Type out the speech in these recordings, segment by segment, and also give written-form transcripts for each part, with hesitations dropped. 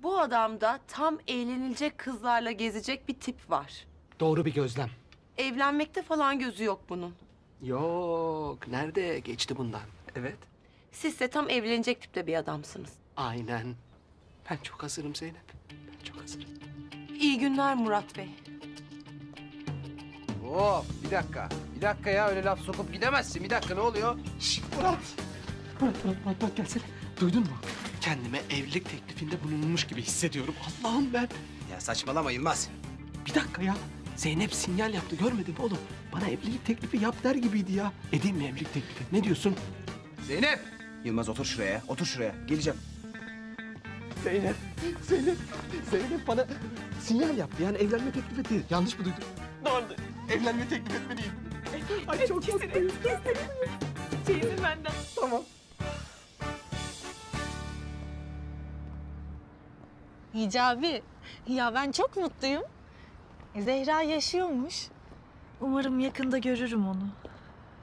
Bu adamda tam eğlenilecek kızlarla gezecek bir tip var. Doğru bir gözlem. Evlenmekte falan gözü yok bunun. Yok, nerede geçti bundan? Evet. Siz de tam evlenecek tipte bir adamsınız. Aynen. Ben çok hazırım Zeynep. Ben çok hazırım. İyi günler Murat Bey. Hop bir dakika. Bir dakika ya öyle laf sokup gidemezsin. Bir dakika ne oluyor? Şşt Murat! Murat gelsene. Duydun mu? Kendime evlilik teklifinde bulunmuş gibi hissediyorum. Allah'ım ben. Ya saçmalama Yılmaz. Bir dakika ya. Zeynep sinyal yaptı görmedin mi oğlum? Bana evlilik teklifi yap der gibiydi ya. Edeyim mi evlilik teklifi? Ne diyorsun? Zeynep! Yılmaz otur şuraya. Otur şuraya. Geleceğim. Zeynep bana sinyal yaptı. Yani evlenme teklif etti. Yanlış mı duydum? Doğru. Evlenme teklif etmeliyim. Ay çok mutluyum. Şeyini benden. Tamam. Hicabi, ya ben çok mutluyum. Zehra yaşıyormuş. Umarım yakında görürüm onu.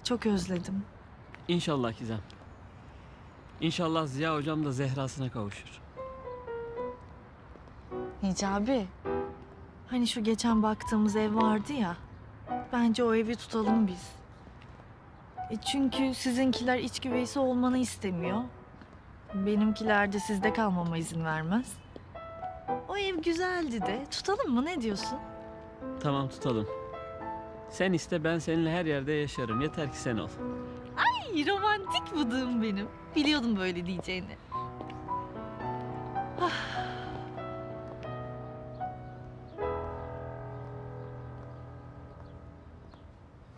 Çok özledim. İnşallah Gizem. İnşallah Ziya hocam da Zehra'sına kavuşur. Hicabi, hani şu geçen baktığımız ev vardı ya. Bence o evi tutalım biz. Çünkü sizinkiler iç güveysi olmanı istemiyor. Benimkiler de sizde kalmama izin vermez. O ev güzeldi de. Tutalım mı? Ne diyorsun? Tamam tutalım. Sen iste ben seninle her yerde yaşarım. Yeter ki sen ol. Ay, romantik bıdığım benim. Biliyordum böyle diyeceğini.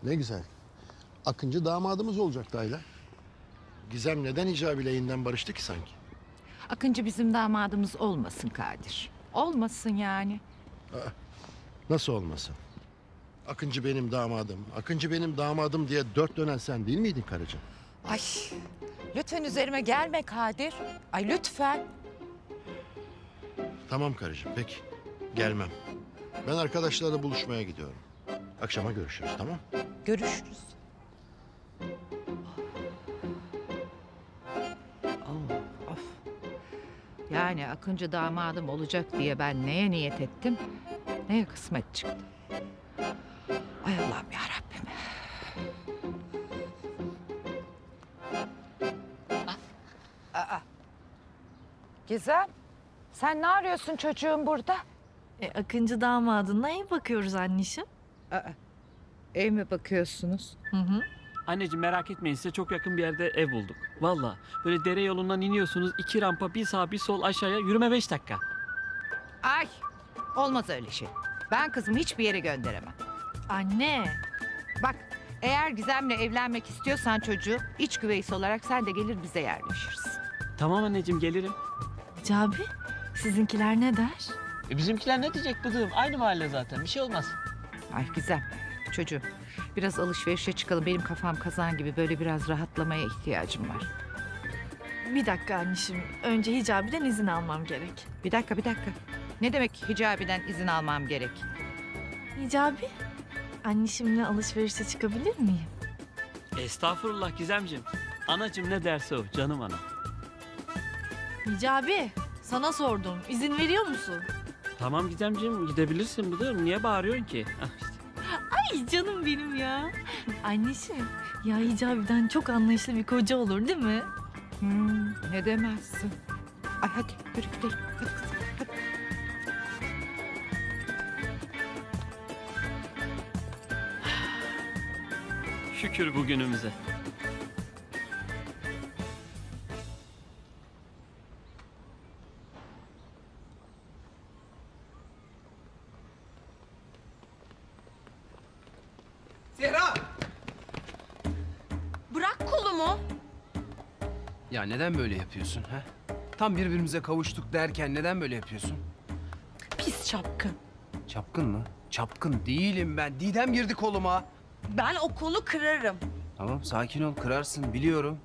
Ne güzel. Akıncı damadımız olacaktı Ayla. Gizem neden Hicabi'yle yeniden barıştı ki sanki? Akıncı bizim damadımız olmasın Kadir. Olmasın yani. Nasıl olmasın? Akıncı benim damadım, Akıncı benim damadım diye dört dönen sen değil miydin karıcığım? Ay lütfen üzerime gelme Kadir. Ay lütfen. Tamam karıcığım, peki. Gelmem. Ben arkadaşlarla buluşmaya gidiyorum. Akşama görüşürüz, tamam? Görüşürüz. Of. Yani Akıncı damadım olacak diye ben neye niyet ettim, neye kısmet çıktı. Ay Allah'ım yarabbim. Gizem, sen ne arıyorsun çocuğum burada? Akıncı damadına ev bakıyoruz annişim. Ev mi bakıyorsunuz? Hı hı. Anneciğim merak etmeyin size çok yakın bir yerde ev bulduk. Vallahi böyle dere yolundan iniyorsunuz 2 rampa bir sağ bir sol aşağıya yürüme 5 dakika. Ay, olmaz öyle şey. Ben kızımı hiçbir yere gönderemem. Anne. Bak, eğer Gizem'le evlenmek istiyorsan çocuğu, iç güveysi olarak sen de gelir bize yerleşirsin. Tamam anneciğim gelirim. Hicabi, sizinkiler ne der? Bizimkiler ne diyecek bıdığım? Aynı mahalle zaten bir şey olmaz. Ay Gizem, çocuğum biraz alışverişe çıkalım. Benim kafam kazan gibi böyle biraz rahatlamaya ihtiyacım var. Bir dakika annişim. Önce Hicabi'den izin almam gerek. Bir dakika. Ne demek Hicabi'den izin almam gerek? Hicabi, annişimle alışverişe çıkabilir miyim? Estağfurullah Gizemciğim. Anacığım ne derse o canım ana. Hicabi, sana sordum. İzin veriyor musun? Tamam Gizemciğim gidebilirsin bıdığım. Niye bağırıyorsun ki? Ay canım benim ya. Annişim, ya Hicabi'den çok anlayışlı bir koca olur değil mi? Ne demezsin. Ay hadi yürü gidelim. Hadi kızım, hadi. Şükür bugünümüze. Zehra! Bırak kolumu. Ya neden böyle yapıyorsun ha? Tam birbirimize kavuştuk derken neden böyle yapıyorsun? Pis çapkın. Çapkın mı? Çapkın değilim ben. Didem girdi koluma. Ben o kolu kırarım. Tamam sakin ol kırarsın biliyorum.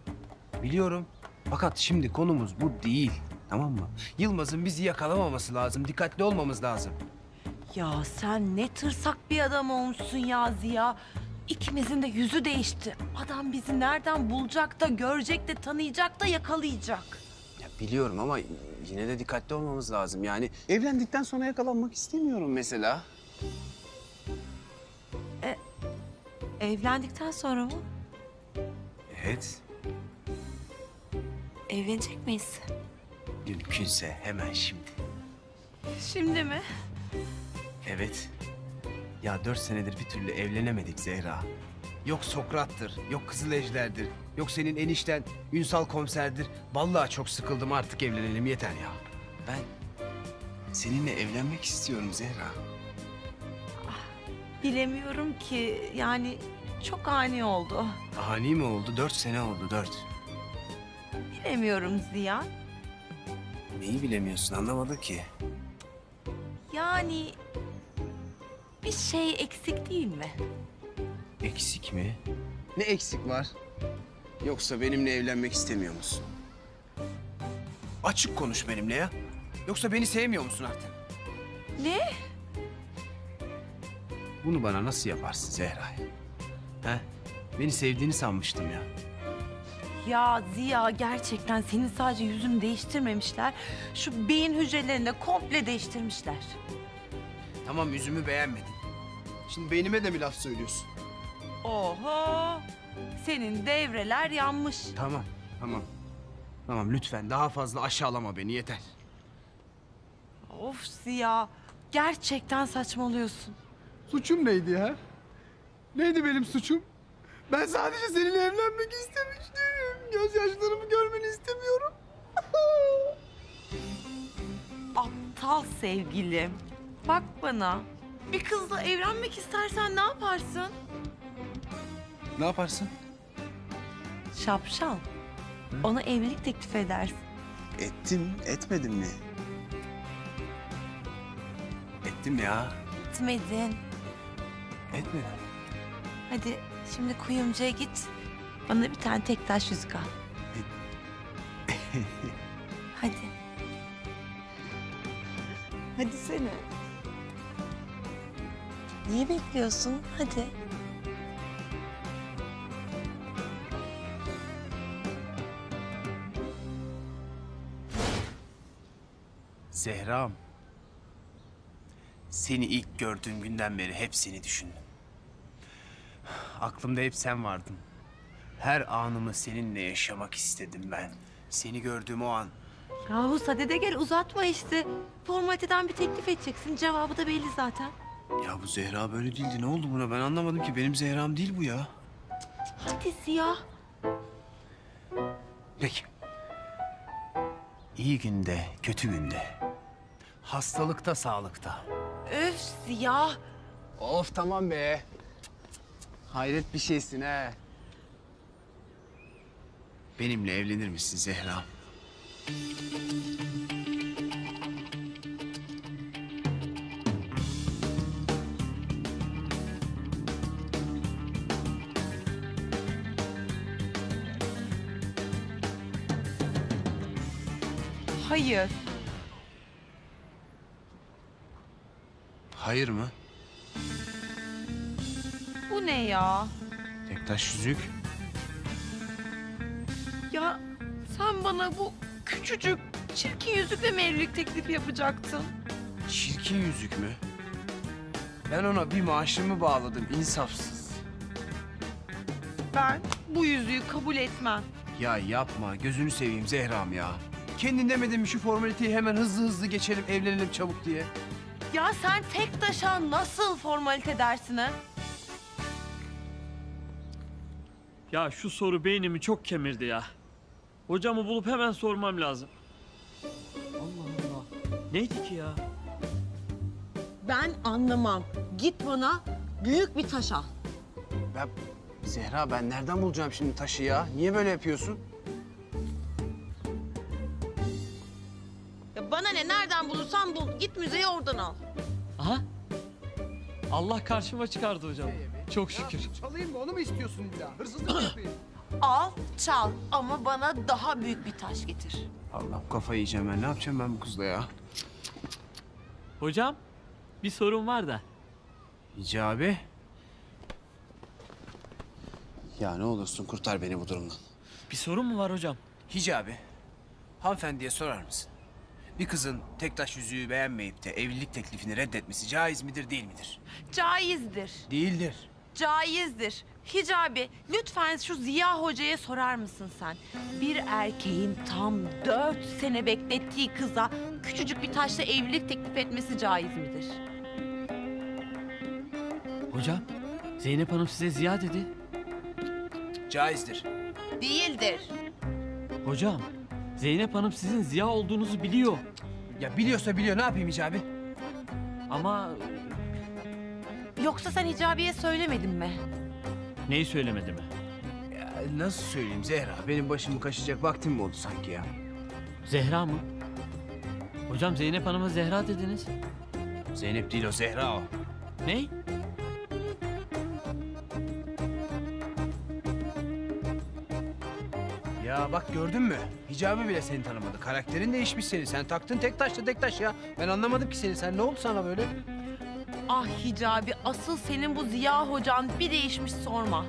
Biliyorum. Fakat şimdi konumuz bu değil. Tamam mı? Yılmaz'ın bizi yakalamaması lazım. Dikkatli olmamız lazım. Ya sen ne tırsak bir adam olmuşsun ya Ziya. İkimizin de yüzü değişti. Adam bizi nereden bulacak da görecek de tanıyacak da yakalayacak. Ya Biliyorum ama yine de dikkatli olmamız lazım. Yani evlendikten sonra yakalanmak istemiyorum mesela. Evlendikten sonra mı? Evet. Evlenecek miyiz? Mümkünse hemen şimdi. Şimdi mi? Evet. Ya 4 senedir bir türlü evlenemedik Zehra. Yok Sokrat'tır, yok Kızılejder'dir, yok senin enişten Ünsal Komiser'dir. Vallahi çok sıkıldım, artık evlenelim yeter ya. Ben seninle evlenmek istiyorum Zehra. Bilemiyorum ki. Yani çok ani oldu. Ani mi oldu? 4 sene oldu, 4. Bilemiyorum Ziya. Neyi bilemiyorsun, anlamadım ki. Yani bir şey eksik değil mi? Eksik mi? Ne eksik var? Yoksa benimle evlenmek istemiyor musun? Açık konuş benimle ya. Yoksa beni sevmiyor musun artık? Ne? Bunu bana nasıl yaparsın Zehra? He? Beni sevdiğini sanmıştım ya. Ya Ziya, gerçekten senin sadece yüzünü değiştirmemişler. Şu beyin hücrelerini de komple değiştirmişler. Tamam, yüzümü beğenmedin. Şimdi beynime de mi laf söylüyorsun? Oho! Senin devreler yanmış. Tamam, tamam. Tamam, lütfen daha fazla aşağılama beni, yeter. Of Ziya, gerçekten saçmalıyorsun. Suçum neydi ya? Neydi benim suçum? Ben sadece seninle evlenmek istemiştim. Gözyaşlarımı görmeni istemiyorum. Aptal sevgilim. Bak bana. Bir kızla evlenmek istersen ne yaparsın? Ne yaparsın? Şapşal. Ona evlilik teklif edersin. Ettim, etmedim mi? Ettim ya. Etmedin. Etmedim. Hadi şimdi kuyumcuya git. Bana bir tane tek taş yüzük al. Hadi. Hadi sene. Niye bekliyorsun? Hadi. Zehra'm. Seni ilk gördüğüm günden beri hep seni düşündüm. Aklımda hep sen vardın. Her anımı seninle yaşamak istedim ben. Seni gördüğüm o an. Yahu sadede gel, uzatma işte. Formaliteden bir teklif edeceksin. Cevabı da belli zaten. Ya bu Zehra böyle değildi. Ne oldu buna? Ben anlamadım ki. Benim Zehra'm değil bu ya. Hadi Ziya. Peki. İyi günde, kötü günde. Hastalıkta, sağlıkta. Öf Ziya. Of tamam be. Hayret bir şeysin ha. Benimle evlenir misin Zehra? Hayır. Hayır mı? Bu ne ya? Tektaş yüzük. Ya sen bana bu küçücük çirkin yüzükle mi evlilik teklifi yapacaktın? Çirkin yüzük mü? Ben ona bir maaşımı bağladım, insafsız. Ben bu yüzüğü kabul etmem. Ya yapma, gözünü seveyim Zehra'm ya. Kendin demedin mi şu formaliteyi hemen hızlı hızlı geçelim, evlenelim çabuk diye? Ya sen tek taşa nasıl formalite dersin ha? Ya şu soru beynimi çok kemirdi ya. Hocamı bulup hemen sormam lazım. Allah Allah. Neydi ki ya? Ben anlamam. Git bana büyük bir taş al. Ben, Zehra ben nereden bulacağım şimdi taşı ya? Niye böyle yapıyorsun? Ya bana ne, nereden bulursan bul. Git müzeye oradan al. Aha. Allah karşıma çıkardı hocam. Çok şükür. Çalayım mı? Onu mu istiyorsun illa? Hırsızlık yapayım. Al, çal ama bana daha büyük bir taş getir. Allah kafayı yiyeceğim ben. Ne yapacağım ben bu kızla ya? Hocam bir sorun var da. Hicabi. Ya ne olursun kurtar beni bu durumdan. Bir sorun mu var hocam? Hicabi. hanımefendiye sorar mısın? Bir kızın tek taş yüzüğü beğenmeyip de evlilik teklifini reddetmesi caiz midir değil midir? Caizdir. Değildir. Caizdir. Hicabi, lütfen şu Ziya Hoca'ya sorar mısın sen? Bir erkeğin tam 4 sene beklettiği kıza küçücük bir taşla evlilik teklif etmesi caiz midir? Hocam, Zeynep Hanım size Ziya dedi. Caizdir. Değildir. Hocam, Zeynep Hanım sizin Ziya olduğunuzu biliyor. Ya biliyorsa biliyor, ne yapayım Hicabi? Ama Yoksa sen Hicabi'ye söylemedin mi? neyi söylemedi mi? Ya nasıl söyleyeyim Zehra? Benim başımı kaşıyacak vaktim mi oldu sanki ya? Zehra mı? Hocam Zeynep Hanım'a Zehra dediniz. Zeynep değil o, Zehra o. Ne? Ya bak gördün mü? Hicabi bile seni tanımadı. Karakterin değişmiş senin. Sen taktın tek taşla tek taş ya. Ben anlamadım ki seni. Sen ne oldu sana böyle? Ah Hicabi, asıl senin bu Ziya Hocan bir değişmiş sorma.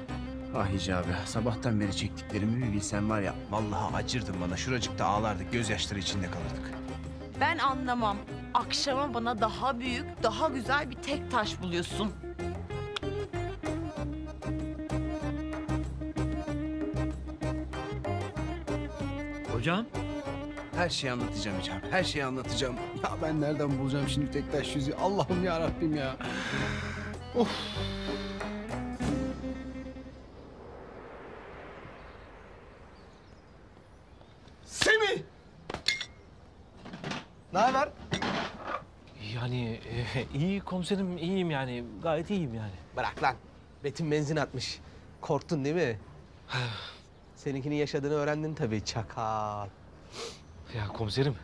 Ah Hicabi, sabahtan beri çektiklerimi bir bilsen var ya. Vallahi acırdın bana. Şuracıkta ağlardık. Gözyaşları içinde kalırdık. Ben anlamam. Akşama bana daha büyük, daha güzel bir tek taş buluyorsun. Hocam? Her şeyi anlatacağım Hicabi. Her şeyi anlatacağım. Ya ben nereden bulacağım şimdi tek taş yüzüğü? Allah'ım ya Rabbim ya. Of. Semih! Ne haber? Yani iyi komiserim, iyiyim yani. Gayet iyiyim yani. Bırak lan. Betim benzin atmış. Korktun değil mi? Seninkinin yaşadığını öğrendin tabii çakal. Ya komiserim,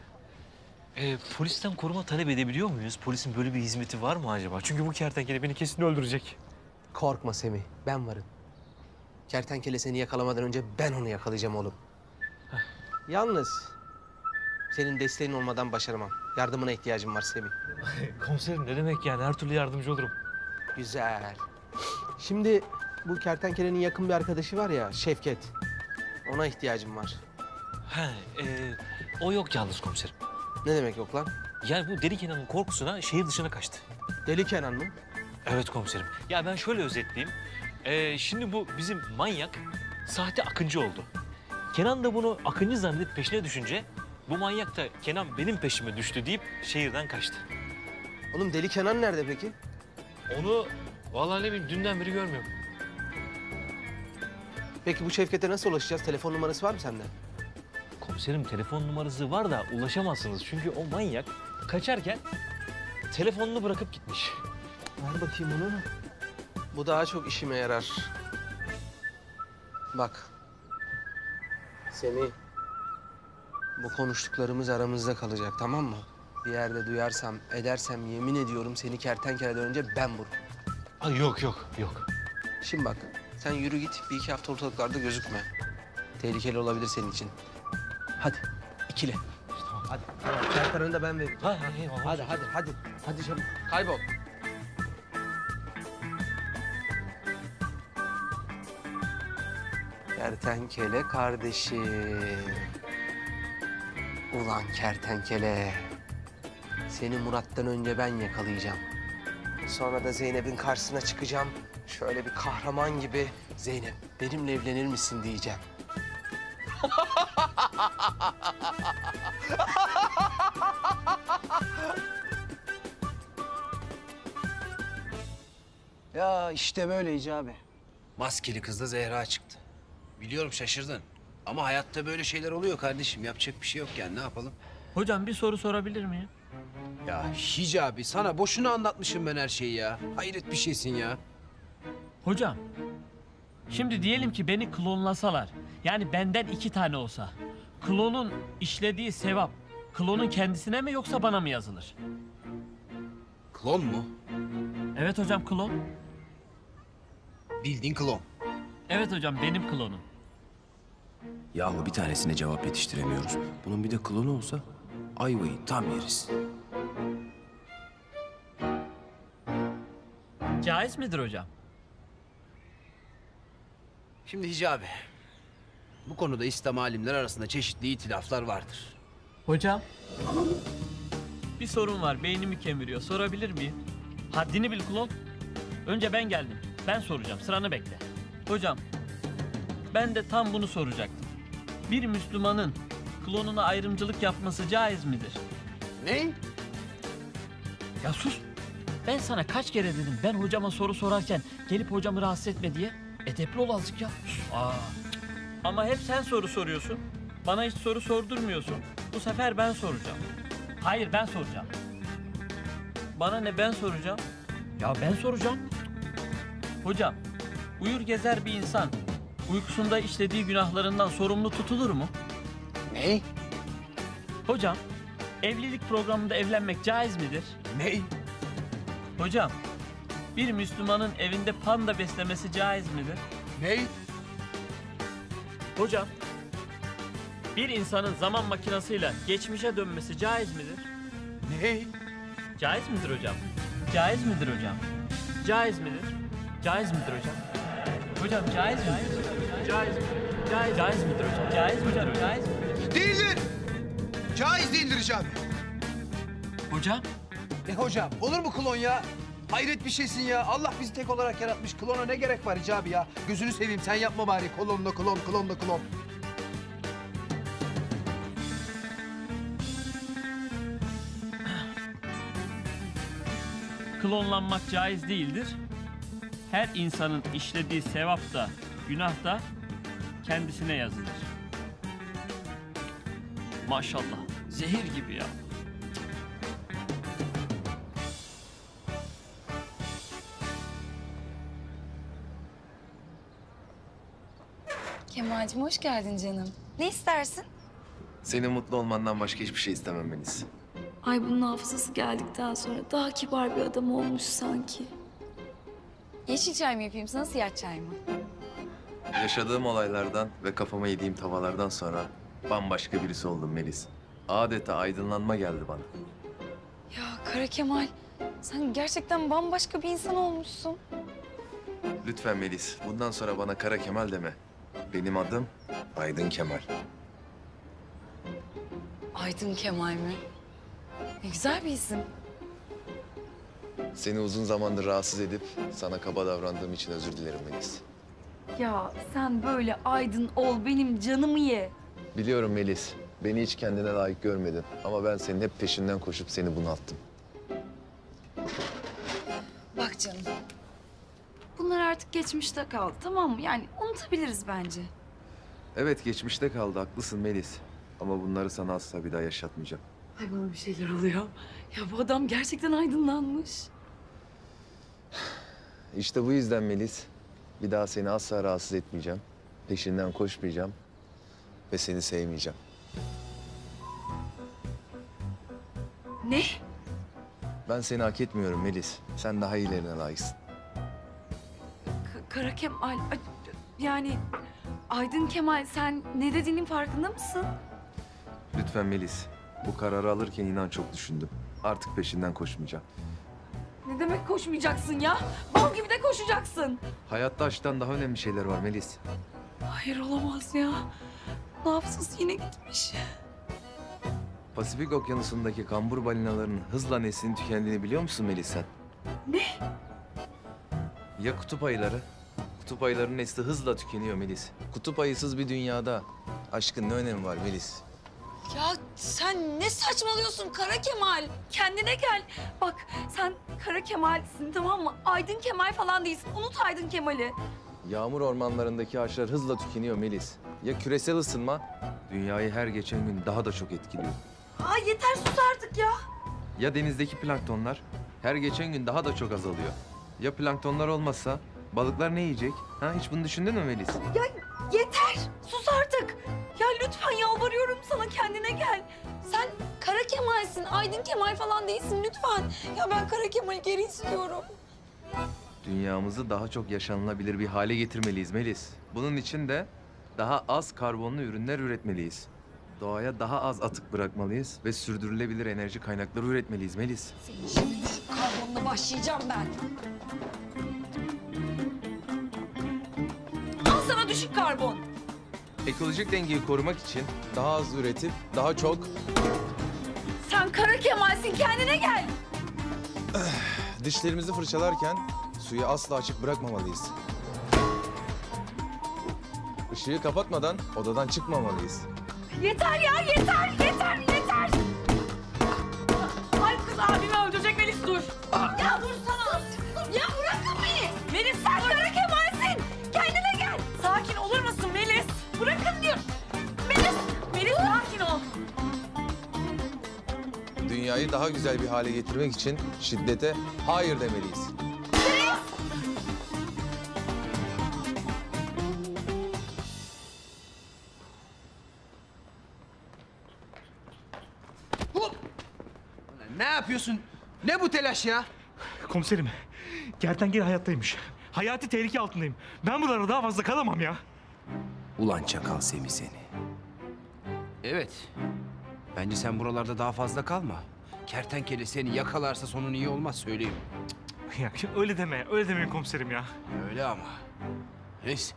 polisten koruma talep edebiliyor muyuz? Polisin böyle bir hizmeti var mı acaba? Çünkü bu kertenkele beni kesin öldürecek. Korkma Semih, ben varım. Kertenkele seni yakalamadan önce ben onu yakalayacağım oğlum. Yalnız senin desteğin olmadan başaramam. Yardımına ihtiyacım var Semih. Komiserim ne demek yani? Her türlü yardımcı olurum. Güzel. Şimdi bu kertenkelenin yakın bir arkadaşı var ya, Şevket. Ona ihtiyacım var. He, o yok yalnız komiserim. Ne demek yok lan? Yani bu Deli Kenan'ın korkusuna şehir dışına kaçtı. Deli Kenan mı? Evet komiserim. Ya ben şöyle özetleyeyim. Şimdi bu bizim manyak sahte Akıncı oldu. Kenan da bunu Akıncı zannedip peşine düşünce bu manyak da Kenan benim peşime düştü deyip şehirden kaçtı. Oğlum Deli Kenan nerede peki? Onu vallahi ne bileyim dünden beri görmüyorum. Peki bu Şevket'e nasıl ulaşacağız? Telefon numarası var mı sende? Komiserim telefon numarası var da ulaşamazsınız. Çünkü o manyak kaçarken telefonunu bırakıp gitmiş. Ver bakayım onu. Bu daha çok işime yarar. Bak. Semih. Bu konuştuklarımız aramızda kalacak, tamam mı? Bir yerde duyarsam, edersem yemin ediyorum seni kertenkeleden önce ben vururum. Ay yok yok yok. Şimdi bak, sen yürü git, bir iki hafta ortalıklarda gözükme. Tehlikeli olabilir senin için. Hadi, ikile. Tamam. Hadi, tamam. Kertanını da ben veririm. Ha, eyvallah. Hadi. Hadi çabuk, kaybol. Kertenkele kardeşim. Ulan kertenkele. Seni Murat'tan önce ben yakalayacağım. Sonra da Zeynep'in karşısına çıkacağım. Şöyle bir kahraman gibi Zeynep benimle evlenir misin diyeceğim. Ya işte böyle Hicabi. Maskeli kızla Zehra çıktı. Biliyorum şaşırdın. Ama hayatta böyle şeyler oluyor kardeşim. Yapacak bir şey yok yani, ne yapalım? Hocam bir soru sorabilir miyim? Ya Hicabi, sana boşuna anlatmışım ben her şeyi ya. Hayret bir şeysin ya. Hocam, şimdi diyelim ki beni klonlasalar, yani benden 2 tane olsa, klonun işlediği sevap, klonun kendisine mi yoksa bana mı yazılır? Klon mu? Evet hocam, klon. Bildiğin klon. Evet hocam, benim klonum. Yahu bir tanesine cevap yetiştiremiyoruz. Bunun bir de klonu olsa ayvayı tam yeriz. Caiz midir hocam? Şimdi Hicabi, bu konuda İslam alimler arasında çeşitli itilaflar vardır. Hocam. Bir sorun var, beynimi kemiriyor. Sorabilir miyim? Haddini bil klon. Önce ben geldim. Ben soracağım, sıranı bekle. Hocam, ben de tam bunu soracaktım. Bir Müslümanın klonuna ayrımcılık yapması caiz midir? Ne? Ya sus! Ben sana kaç kere dedim ben hocama soru sorarken gelip hocamı rahatsız etme diye. Edepli ol azıcık ya. Sus. Ama hep sen soru soruyorsun. Bana hiç soru sordurmuyorsun. Bu sefer ben soracağım. Hayır, ben soracağım. Bana ne, ben soracağım? Ya ben soracağım. Hocam, uyur gezer bir insan uykusunda işlediği günahlarından sorumlu tutulur mu? Ne? Hocam, evlilik programında evlenmek caiz midir? Ne? Hocam, bir Müslümanın evinde panda beslemesi caiz midir? Ne? Hocam, bir insanın zaman makinasıyla geçmişe dönmesi caiz midir? Ne? Caiz midir hocam? Caiz midir hocam? Caiz midir? Caiz midir hocam? Hocam caiz midir? Caiz midir? Caiz midir hocam? Caiz midir hocam? Caiz midir? Değildir. Caiz değildir Hicabi. Hocam? Hocam olur mu klon ya? Hayret bir şeysin ya. Allah bizi tek olarak yaratmış. Klona ne gerek var Hicabi ya? Gözünü seveyim sen yapma bari. Klonla klon, klonla klon. Klonlanmak caiz değildir. Her insanın işlediği sevap da, günah da kendisine yazılır. Maşallah, zehir gibi ya. Kemal'cim hoş geldin canım. Ne istersin? Senin mutlu olmandan başka hiçbir şey istemem Melis. Ay bunun hafızası geldikten sonra daha kibar bir adam olmuş sanki. Yeşil çay mı yapayım sana, siyah çay mı? Yaşadığım olaylardan ve kafama yediğim tavalardan sonra bambaşka birisi oldum Melis. Adeta aydınlanma geldi bana. Ya Kara Kemal, sen gerçekten bambaşka bir insan olmuşsun. Lütfen Melis, bundan sonra bana Kara Kemal deme. Benim adım Aydın Kemal. Aydın Kemal mi? Ne güzel bir isim. Seni uzun zamandır rahatsız edip sana kaba davrandığım için özür dilerim Melis. Ya sen böyle aydın ol, benim canımı ye. Biliyorum Melis, beni hiç kendine layık görmedin. Ama ben senin hep peşinden koşup seni bunalttım. Bak canım, bunlar artık geçmişte kaldı, tamam mı? Yani unutabiliriz bence. Evet, geçmişte kaldı, haklısın Melis. Ama bunları sana asla bir daha yaşatmayacağım. Ay bana bir şeyler oluyor. Ya bu adam gerçekten aydınlanmış. İşte bu yüzden Melis, bir daha seni asla rahatsız etmeyeceğim. Peşinden koşmayacağım ve seni sevmeyeceğim. Ne? Ben seni hak etmiyorum Melis. Sen daha iyilerine layıksın. Kara Kemal, yani Aydın Kemal, sen ne dediğinin farkında mısın? Lütfen Melis, bu kararı alırken inan çok düşündüm. Artık peşinden koşmayacağım. Ne demek koşmayacaksın ya? Bal gibi de koşacaksın. Hayatta aşktan daha önemli şeyler var Melis. Hayır olamaz ya. Nafsız yine gitmiş. Pasifik Okyanusu'ndaki kambur balinalarının hızla neslinin tükendiğini biliyor musun Melis sen? Ne? Ya kutup ayıları? Kutup ayılarının nesli hızla tükeniyor Melis. Kutup ayısız bir dünyada aşkın ne önemi var Melis? Ya sen ne saçmalıyorsun Kara Kemal? Kendine gel. Bak sen Kara Kemal'sin, tamam mı? Aydın Kemal falan değilsin. Unut Aydın Kemal'i. Yağmur ormanlarındaki ağaçlar hızla tükeniyor Melis. Ya küresel ısınma dünyayı her geçen gün daha da çok etkiliyor. Aa yeter, sus artık ya. Ya denizdeki planktonlar her geçen gün daha da çok azalıyor. Ya planktonlar olmazsa balıklar ne yiyecek? Ha, hiç bunu düşündün mü Melis? Ya yeter, sus artık. Ya lütfen yalvarıyorum sana, kendine gel. Sen Kara Kemal'sin, Aydın Kemal falan değilsin lütfen. Ya ben Kara Kemal'i geri istiyorum. Dünyamızı daha çok yaşanılabilir bir hale getirmeliyiz Melis. Bunun için de daha az karbonlu ürünler üretmeliyiz. Doğaya daha az atık bırakmalıyız ve sürdürülebilir enerji kaynakları üretmeliyiz Melis. Senin şimdi düşük karbonla başlayacağım ben. Al sana düşük karbon. Ekolojik dengeyi korumak için daha az üretip daha çok Lütfen Kara Kemal'sin, kendine gel. Dişlerimizi fırçalarken suyu asla açık bırakmamalıyız. Işığı kapatmadan odadan çıkmamalıyız. Yeter ya, yeter, yeter, yeter. Ay kız abimi öldürecek Melis, dur. Ya dursana. Ya bırakın beni. Melis sen Kara Kemal'sin. Kendine gel. Sakin olur musun Melis? Bırakın diyor. Melis sakin ol. Dünyayı daha güzel bir hale getirmek için şiddete hayır demeliyiz. Ne yapıyorsun? Ne bu telaş ya? Komiserim, kertenkele hayattaymış. Hayati tehlike altındayım. Ben buralarda daha fazla kalamam ya. Ulan çakal Semih seni. Evet. Bence sen buralarda daha fazla kalma. Kertenkele seni yakalarsa sonun iyi olmaz söyleyeyim. Ya öyle deme, öyle demeyin komiserim ya. Öyle ama. Reis,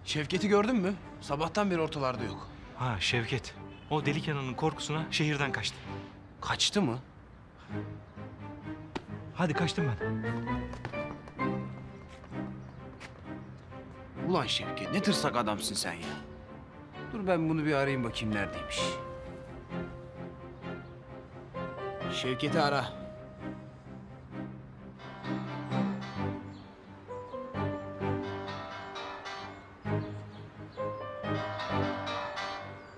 Şevket'i gördün mü? Sabahtan beri ortalarda yok. Ha Şevket, o deli Kenan'ın korkusuna şehirden kaçtı. Kaçtı mı? Hadi kaçtım ben. Ulan Şevket, ne tırsak adamsın sen ya. Dur ben bunu bir arayayım bakayım neredeymiş. Şevket'i ara.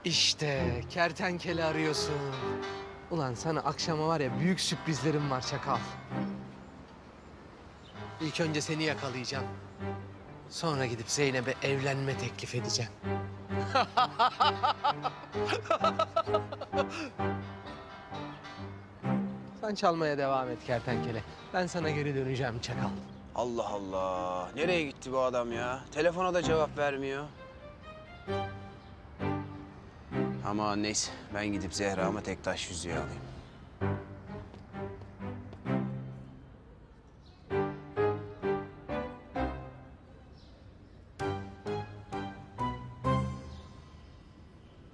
İşte kertenkele arıyorsun. Ulan sana akşama var ya büyük sürprizlerim var çakal. İlk önce seni yakalayacağım. Sonra gidip Zeynep'e evlenme teklif edeceğim. Sen çalmaya devam et kertenkele. Ben sana geri döneceğim çakal. Allah Allah. Nereye gitti bu adam ya? Telefona da cevap vermiyor. Ama neyse ben gidip Zehra'ma tek taş yüzüğü alayım.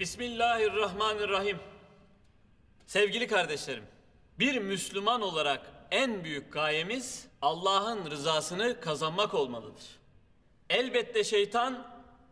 Bismillahirrahmanirrahim. Sevgili kardeşlerim, bir Müslüman olarak en büyük gayemiz Allah'ın rızasını kazanmak olmalıdır. Elbette şeytan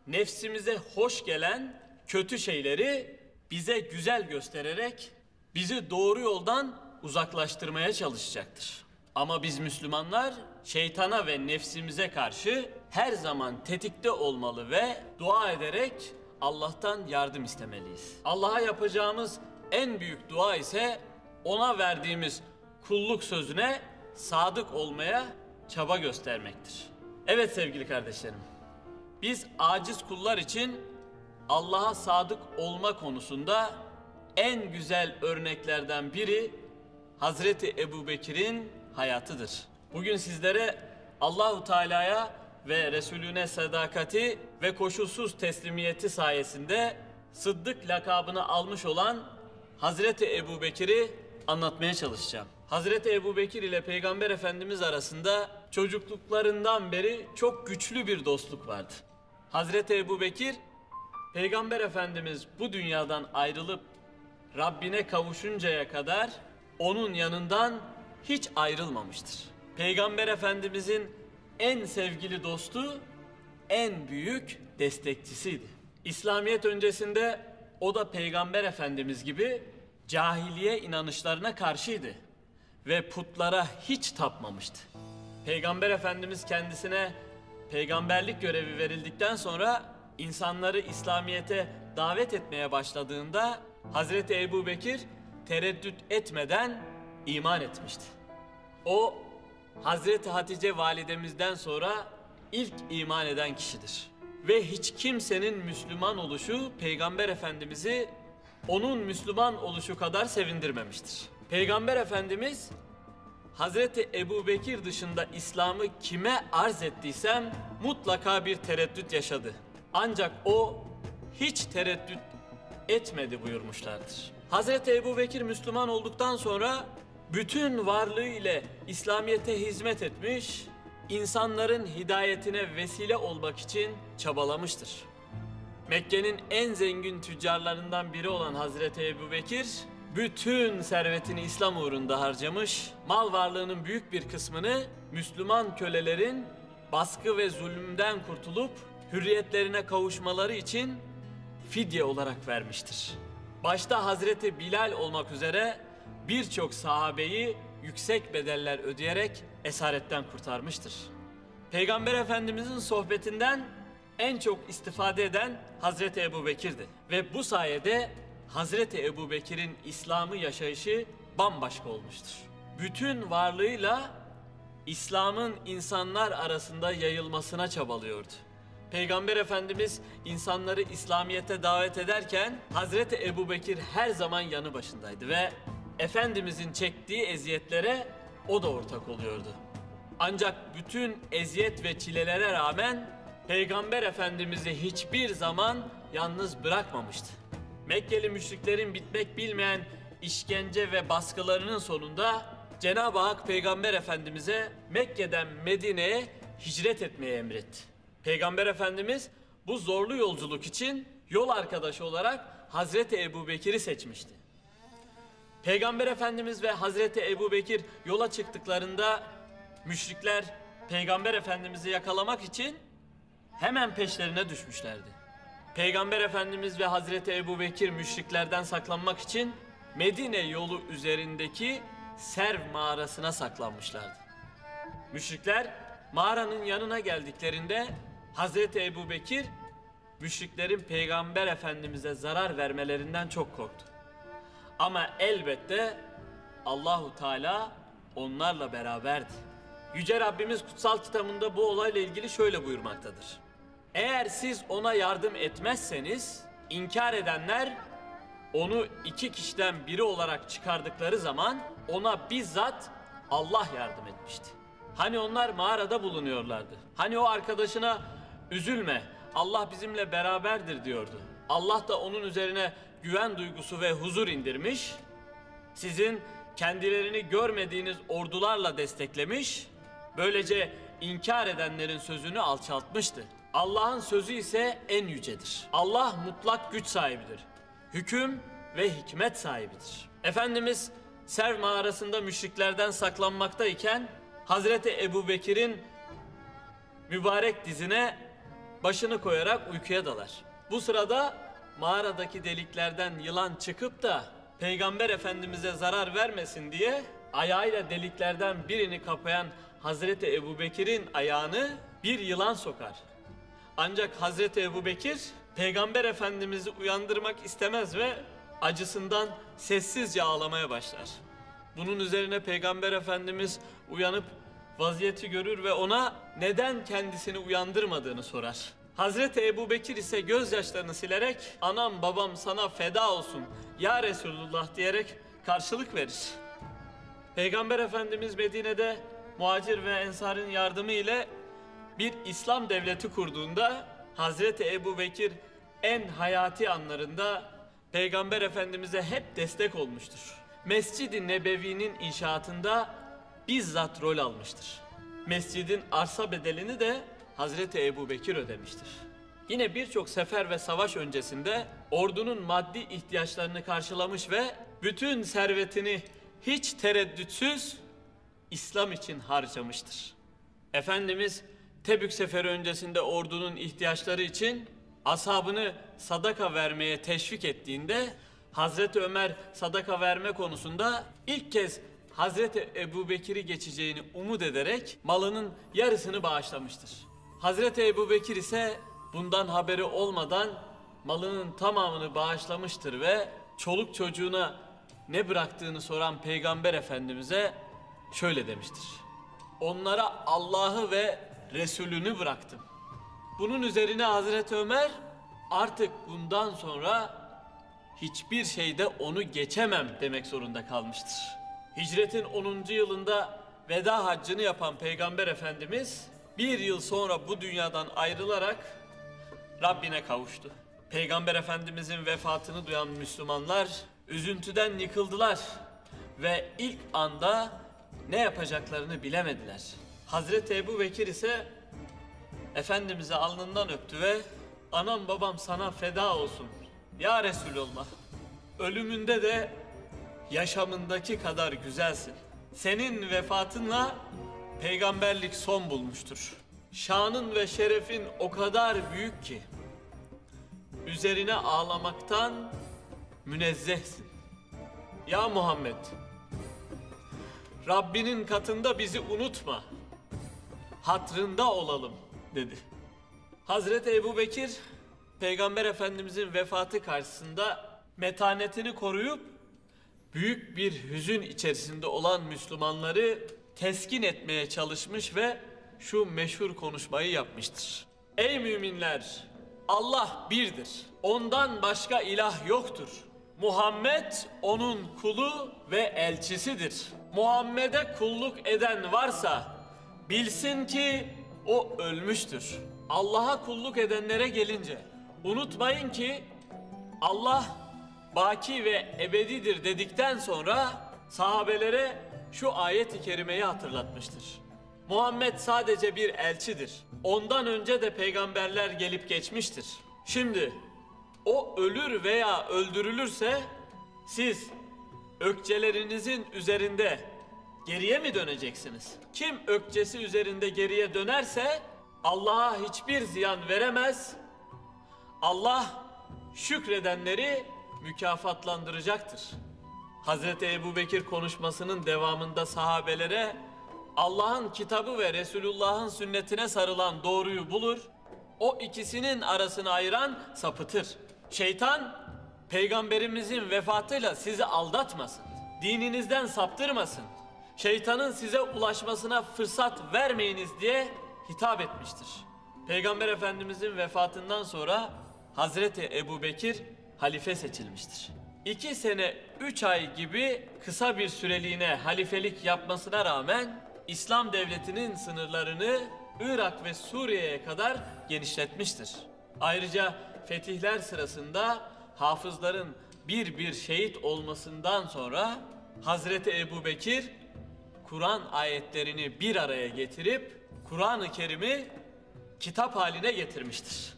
nefsimize hoş gelen kötü şeyleri bize güzel göstererek bizi doğru yoldan uzaklaştırmaya çalışacaktır. Ama biz Müslümanlar şeytana ve nefsimize karşı her zaman tetikte olmalı ve dua ederek Allah'tan yardım istemeliyiz. Allah'a yapacağımız en büyük dua ise ona verdiğimiz kulluk sözüne sadık olmaya çaba göstermektir. Evet sevgili kardeşlerim, biz aciz kullar için Allah'a sadık olma konusunda en güzel örneklerden biri Hazreti Ebubekir'in hayatıdır. Bugün sizlere Allahu Teala'ya ve Resulüne sadakati ve koşulsuz teslimiyeti sayesinde Sıddık lakabını almış olan Hazreti Ebubekir'i anlatmaya çalışacağım. Hazreti Ebubekir ile Peygamber Efendimiz arasında çocukluklarından beri çok güçlü bir dostluk vardı. Hazreti Ebubekir, Peygamber Efendimiz bu dünyadan ayrılıp Rabbine kavuşuncaya kadar onun yanından hiç ayrılmamıştır. Peygamber Efendimizin en sevgili dostu, en büyük destekçisiydi. İslamiyet öncesinde o da Peygamber Efendimiz gibi cahiliye inanışlarına karşıydı ve putlara hiç tapmamıştı. Peygamber Efendimiz kendisine peygamberlik görevi verildikten sonra insanları İslamiyet'e davet etmeye başladığında Hazreti Ebubekir tereddüt etmeden iman etmişti. O Hazreti Hatice validemizden sonra ilk iman eden kişidir. Ve hiç kimsenin Müslüman oluşu Peygamber Efendimiz'i onun Müslüman oluşu kadar sevindirmemiştir. Peygamber Efendimiz Hazreti Ebubekir dışında İslam'ı kime arz ettiysem mutlaka bir tereddüt yaşadı. Ancak o hiç tereddüt etmedi buyurmuşlardır. Hazreti Ebubekir Müslüman olduktan sonra bütün varlığı ile İslamiyet'e hizmet etmiş, insanların hidayetine vesile olmak için çabalamıştır. Mekke'nin en zengin tüccarlarından biri olan Hazreti Ebubekir, bütün servetini İslam uğrunda harcamış, mal varlığının büyük bir kısmını Müslüman kölelerin baskı ve zulümden kurtulup hürriyetlerine kavuşmaları için fidye olarak vermiştir. Başta Hazreti Bilal olmak üzere birçok sahabeyi yüksek bedeller ödeyerek esaretten kurtarmıştır. Peygamber Efendimizin sohbetinden en çok istifade eden Hazreti Ebubekir'di. Ve bu sayede Hazreti Ebubekir'in İslam'ı yaşayışı bambaşka olmuştur. Bütün varlığıyla İslam'ın insanlar arasında yayılmasına çabalıyordu. Peygamber Efendimiz insanları İslamiyet'e davet ederken Hazreti Ebubekir her zaman yanı başındaydı ve Efendimizin çektiği eziyetlere o da ortak oluyordu. Ancak bütün eziyet ve çilelere rağmen Peygamber Efendimiz'i hiçbir zaman yalnız bırakmamıştı. Mekkeli müşriklerin bitmek bilmeyen işkence ve baskılarının sonunda Cenab-ı Hak Peygamber Efendimiz'e Mekke'den Medine'ye hicret etmeyi emretti. Peygamber Efendimiz bu zorlu yolculuk için yol arkadaşı olarak Hazreti Ebubekir'i seçmişti. Peygamber Efendimiz ve Hazreti Ebubekir yola çıktıklarında müşrikler Peygamber Efendimiz'i yakalamak için hemen peşlerine düşmüşlerdi. Peygamber Efendimiz ve Hazreti Ebubekir müşriklerden saklanmak için Medine yolu üzerindeki Serv mağarasına saklanmışlardı. Müşrikler mağaranın yanına geldiklerinde Hazreti Ebubekir müşriklerin Peygamber Efendimiz'e zarar vermelerinden çok korktu. Ama elbette Allahu Teala onlarla beraberdi. Yüce Rabbimiz kutsal kitabında bu olayla ilgili şöyle buyurmaktadır. Eğer siz ona yardım etmezseniz inkar edenler onu iki kişiden biri olarak çıkardıkları zaman ona bizzat Allah yardım etmişti. Hani onlar mağarada bulunuyorlardı. Hani o arkadaşına üzülme Allah bizimle beraberdir diyordu. Allah da onun üzerine güven duygusu ve huzur indirmiş. Sizin kendilerini görmediğiniz ordularla desteklemiş. Böylece inkar edenlerin sözünü alçaltmıştı. Allah'ın sözü ise en yücedir. Allah mutlak güç sahibidir. Hüküm ve hikmet sahibidir. Efendimiz Serv mağarasında müşriklerden saklanmaktayken Hazreti Ebubekir'in mübarek dizine başını koyarak uykuya dalar. Bu sırada mağaradaki deliklerden yılan çıkıp da Peygamber Efendimiz'e zarar vermesin diye ayağıyla deliklerden birini kapayan Hazreti Ebubekir'in ayağını bir yılan sokar. Ancak Hazreti Ebubekir Peygamber Efendimiz'i uyandırmak istemez ve acısından sessizce ağlamaya başlar. Bunun üzerine Peygamber Efendimiz uyanıp vaziyeti görür ve ona neden kendisini uyandırmadığını sorar. Hazreti Ebubekir ise gözyaşlarını silerek anam babam sana feda olsun ya Resulullah diyerek karşılık verir. Peygamber Efendimiz Medine'de muhacir ve ensarın yardımı ile bir İslam devleti kurduğunda Hazreti Ebubekir en hayati anlarında Peygamber Efendimiz'e hep destek olmuştur. Mescid-i Nebevi'nin inşaatında bizzat rol almıştır. Mescidin arsa bedelini de Hazreti Ebubekir ödemiştir. Yine birçok sefer ve savaş öncesinde ordunun maddi ihtiyaçlarını karşılamış ve bütün servetini hiç tereddütsüz İslam için harcamıştır. Efendimiz Tebük seferi öncesinde ordunun ihtiyaçları için ashabını sadaka vermeye teşvik ettiğinde Hazreti Ömer sadaka verme konusunda ilk kez Hazreti Ebubekir'i geçeceğini umut ederek malının yarısını bağışlamıştır. Hazreti Ebubekir ise bundan haberi olmadan malının tamamını bağışlamıştır ve çoluk çocuğuna ne bıraktığını soran Peygamber Efendimiz'e şöyle demiştir. Onlara Allah'ı ve Resulünü bıraktım. Bunun üzerine Hazreti Ömer artık bundan sonra hiçbir şeyde onu geçemem demek zorunda kalmıştır. Hicretin 10. yılında veda haccını yapan Peygamber Efendimiz bir yıl sonra bu dünyadan ayrılarak Rabbine kavuştu. Peygamber Efendimizin vefatını duyan Müslümanlar üzüntüden yıkıldılar ve ilk anda ne yapacaklarını bilemediler. Hazreti Ebubekir ise Efendimiz'i alnından öptü ve anam babam sana feda olsun ya Resulullah. Ölümünde de yaşamındaki kadar güzelsin. Senin vefatınla peygamberlik son bulmuştur. Şanın ve şerefin o kadar büyük ki üzerine ağlamaktan münezzehsin. Ya Muhammed, Rabbinin katında bizi unutma, hatrında olalım dedi. Hazreti Ebubekir, Peygamber Efendimizin vefatı karşısında metanetini koruyup büyük bir hüzün içerisinde olan Müslümanları teskin etmeye çalışmış ve şu meşhur konuşmayı yapmıştır. Ey müminler! Allah birdir. Ondan başka ilah yoktur. Muhammed onun kulu ve elçisidir. Muhammed'e kulluk eden varsa bilsin ki o ölmüştür. Allah'a kulluk edenlere gelince unutmayın ki Allah baki ve ebedidir dedikten sonra sahabelere şu ayet-i kerimeyi hatırlatmıştır. Muhammed sadece bir elçidir. Ondan önce de peygamberler gelip geçmiştir. Şimdi o ölür veya öldürülürse siz ökçelerinizin üzerinde geriye mi döneceksiniz? Kim ökçesi üzerinde geriye dönerse Allah'a hiçbir ziyan veremez. Allah şükredenleri mükafatlandıracaktır. Hazreti Ebubekir konuşmasının devamında sahabelere Allah'ın kitabı ve Resulullah'ın sünnetine sarılan doğruyu bulur, o ikisinin arasını ayıran sapıtır. Şeytan, peygamberimizin vefatıyla sizi aldatmasın, dininizden saptırmasın, şeytanın size ulaşmasına fırsat vermeyiniz diye hitap etmiştir. Peygamber Efendimizin vefatından sonra Hazreti Ebubekir halife seçilmiştir. 2 sene 3 ay gibi kısa bir süreliğine halifelik yapmasına rağmen İslam devletinin sınırlarını Irak ve Suriye'ye kadar genişletmiştir. Ayrıca fetihler sırasında hafızların bir şehit olmasından sonra Hazreti Ebubekir Kur'an ayetlerini bir araya getirip Kur'an-ı Kerim'i kitap haline getirmiştir.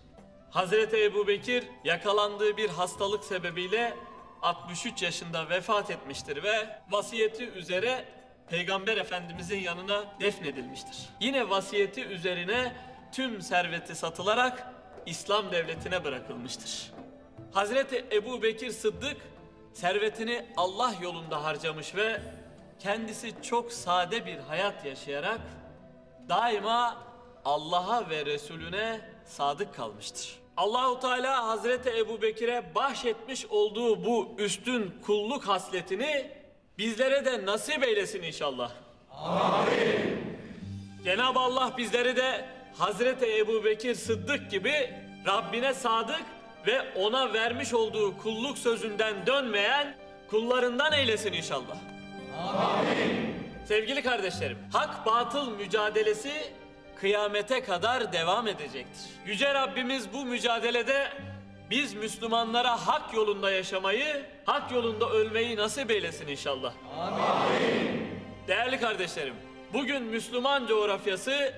Hazreti Ebubekir yakalandığı bir hastalık sebebiyle 63 yaşında vefat etmiştir ve vasiyeti üzere Peygamber Efendimizin yanına defnedilmiştir. Yine vasiyeti üzerine tüm serveti satılarak İslam devletine bırakılmıştır. Hazreti Ebubekir Sıddık servetini Allah yolunda harcamış ve kendisi çok sade bir hayat yaşayarak daima Allah'a ve Resulüne sadık kalmıştır. Allahu Teala Hazreti Ebubekir'e bahşetmiş olduğu bu üstün kulluk hasletini bizlere de nasip eylesin inşallah. Amin. Cenab-ı Allah bizleri de Hazreti Ebubekir Sıddık gibi Rabbine sadık ve ona vermiş olduğu kulluk sözünden dönmeyen kullarından eylesin inşallah. Amin. Sevgili kardeşlerim, hak batıl mücadelesi kıyamete kadar devam edecektir. Yüce Rabbimiz bu mücadelede biz Müslümanlara hak yolunda yaşamayı, hak yolunda ölmeyi nasip eylesin inşallah. Amin. Değerli kardeşlerim, bugün Müslüman coğrafyası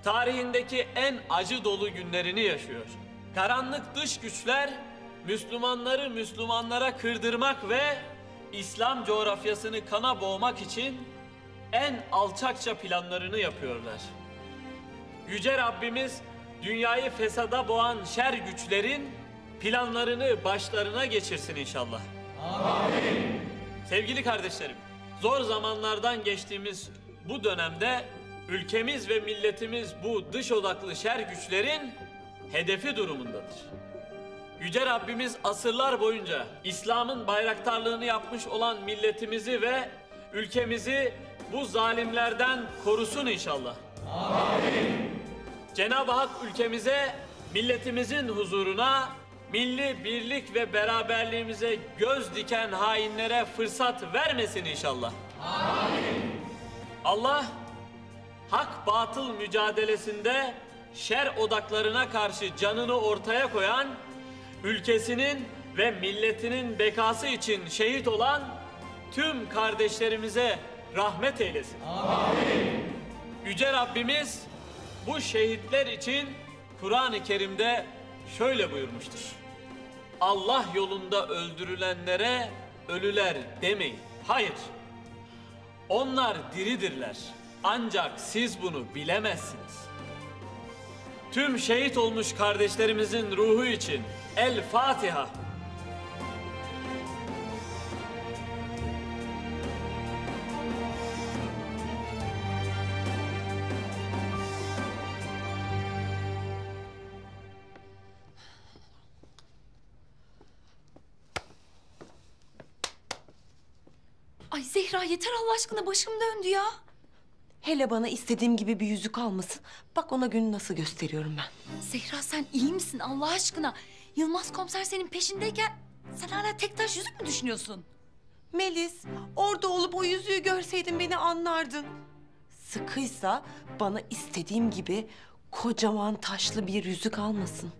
tarihindeki en acı dolu günlerini yaşıyor. Karanlık dış güçler Müslümanları Müslümanlara kırdırmak ve İslam coğrafyasını kana boğmak için en alçakça planlarını yapıyorlar. Yüce Rabbimiz dünyayı fesada boğan şer güçlerin planlarını başlarına geçirsin inşallah. Amin. Sevgili kardeşlerim, zor zamanlardan geçtiğimiz bu dönemde ülkemiz ve milletimiz bu dış odaklı şer güçlerin hedefi durumundadır. Yüce Rabbimiz asırlar boyunca İslam'ın bayraktarlığını yapmış olan milletimizi ve ülkemizi bu zalimlerden korusun inşallah. Amin. Cenab-ı Hak ülkemize, milletimizin huzuruna, milli birlik ve beraberliğimize göz diken hainlere fırsat vermesin inşallah. Amin. Allah, hak batıl mücadelesinde şer odaklarına karşı canını ortaya koyan, ülkesinin ve milletinin bekası için şehit olan tüm kardeşlerimize rahmet eylesin. Amin. Yüce Rabbimiz bu şehitler için Kur'an-ı Kerim'de şöyle buyurmuştur. Allah yolunda öldürülenlere ölüler demeyin. Hayır. Onlar diridirler. Ancak siz bunu bilemezsiniz. Tüm şehit olmuş kardeşlerimizin ruhu için El Fatiha. Ay Zehra yeter Allah aşkına, başım döndü ya. Hele bana istediğim gibi bir yüzük almasın. Bak ona günü nasıl gösteriyorum ben. Zehra sen iyi misin Allah aşkına? Yılmaz komiser senin peşindeyken sen hala tek taş yüzük mü düşünüyorsun? Melis, orada olup o yüzüğü görseydin beni anlardın. Sıkıysa bana istediğim gibi kocaman taşlı bir yüzük almasın.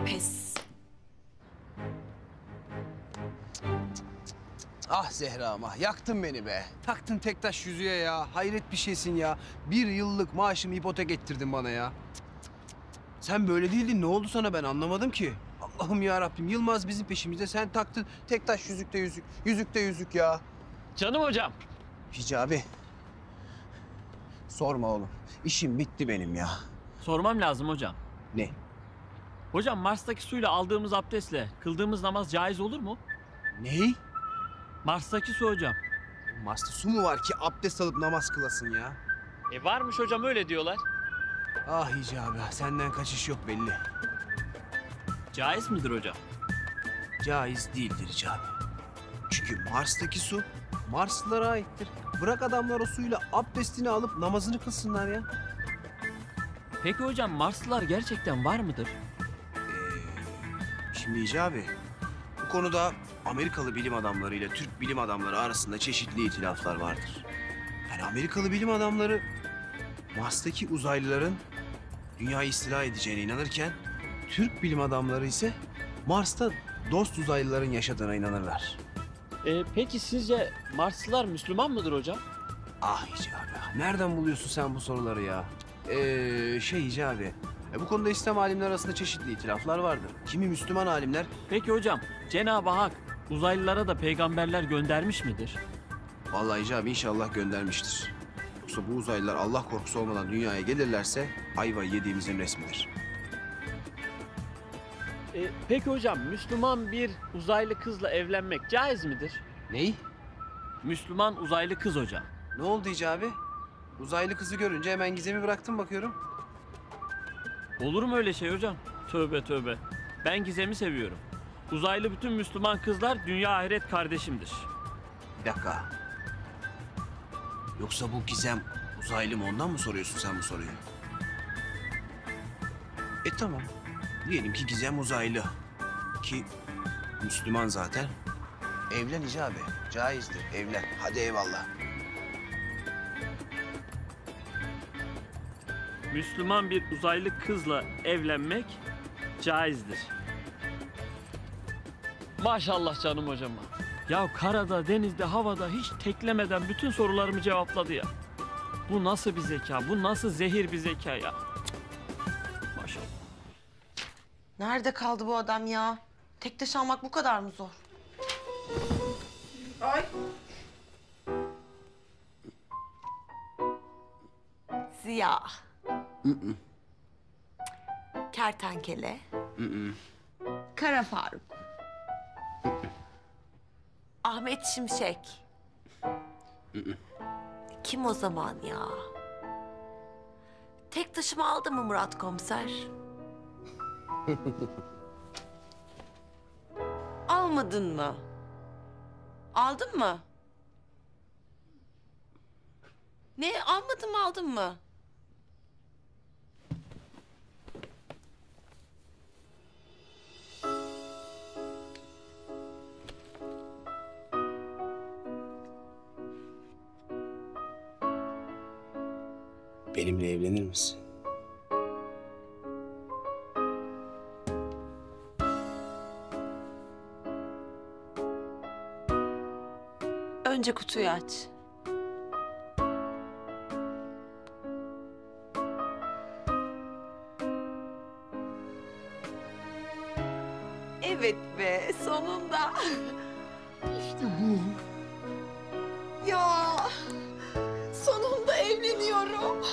Pes. Ah Zehra'm ah, yaktın beni be. Taktın tek taş yüzüğe ya. Hayret bir şeysin ya. 1 yıllık maaşımı ipotek ettirdin bana ya. Sen böyle değildin. Ne oldu sana, ben anlamadım ki. Allah'ım ya Rabbim, Yılmaz bizim peşimizde. Sen taktın tek taş yüzükte yüzük. Yüzükte yüzük ya. Canım hocam. Hicabi. Sorma oğlum. İşim bitti benim ya. Sormam lazım hocam. Ne? Hocam Mars'taki suyla aldığımız abdestle kıldığımız namaz caiz olur mu? Ney? Mars'taki su hocam. Mars'ta su mu var ki abdest alıp namaz kılasın ya? Varmış hocam, öyle diyorlar. Ah Hicabi, senden kaçış yok belli. Caiz midir hocam? Caiz değildir Hicabi. Çünkü Mars'taki su Marslılara aittir. Bırak adamlar o suyla abdestini alıp namazını kılsınlar ya. Peki hocam Marslılar gerçekten var mıdır? Şimdi Hicabi, bu konuda Amerikalı bilim adamları ile Türk bilim adamları arasında çeşitli itilaflar vardır. Yani Amerikalı bilim adamları Mars'taki uzaylıların dünyayı istila edeceğine inanırken Türk bilim adamları ise Mars'ta dost uzaylıların yaşadığına inanırlar. Peki sizce Marslılar Müslüman mıdır hocam? Ah Hicabi, nereden buluyorsun sen bu soruları ya? Hicabi, bu konuda İslam alimler arasında çeşitli itilaflar vardır. Kimi Müslüman alimler... Peki hocam Cenab-ı Hak uzaylılara da peygamberler göndermiş midir? Vallahi Hicabi inşallah göndermiştir. Yoksa bu uzaylılar Allah korkusu olmadan dünyaya gelirlerse ayvayı yediğimizin resmidir. Peki hocam Müslüman bir uzaylı kızla evlenmek caiz midir? Ney? Müslüman uzaylı kız hocam. Ne oldu Hicabi? Uzaylı kızı görünce hemen gizemi bıraktım bakıyorum. Olur mu öyle şey hocam? Tövbe tövbe. Ben Gizem'i seviyorum. Uzaylı bütün Müslüman kızlar dünya ahiret kardeşimdir. Bir dakika. Yoksa bu Gizem uzaylı mı, ondan mı soruyorsun sen bu soruyu? Tamam. Diyelim ki Gizem uzaylı. Ki Müslüman zaten. Evlen Hicabi. Caizdir. Evlen. Hadi eyvallah. Müslüman bir uzaylı kızla evlenmek caizdir. Maşallah canım hocama. Ya karada, denizde, havada hiç teklemeden bütün sorularımı cevapladı ya. Bu nasıl bir zeka? Bu nasıl zehir bir zeka ya? Maşallah. Nerede kaldı bu adam ya? Tek taş almak bu kadar mı zor? Ay. Ziya. Kertenkele. Kara Faruk. Ahmet Şimşek. Kim o zaman ya? Tek taşımı aldı mı Murat komiser? Almadın mı? Aldın mı? Ne? Almadın mı, aldın mı? Benimle evlenir misin? Önce kutuyu aç. Evet be, sonunda. İşte bu. Ya, sonunda evleniyorum.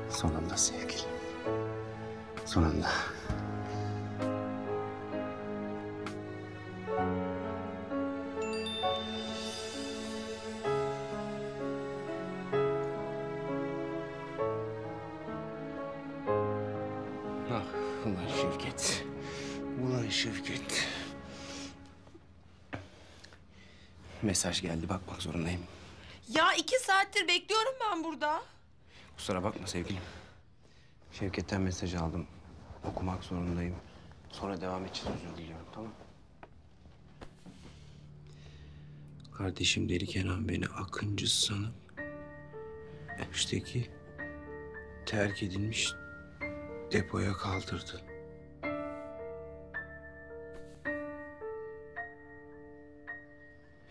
Sonunda sevgilim. Sonunda. Ah, ulan Şevket. Ulan Şevket. Mesaj geldi, bakmak zorundayım. Ya 2 saattir bekliyorum ben burada. Kusura bakma sevgilim. Şevket'ten mesaj aldım. Okumak zorundayım. Sonra devam için özür diliyorum, tamam? Kardeşim Deli Kenan beni Akıncı sanıp Erş'teki terk edilmiş depoya kaldırdı.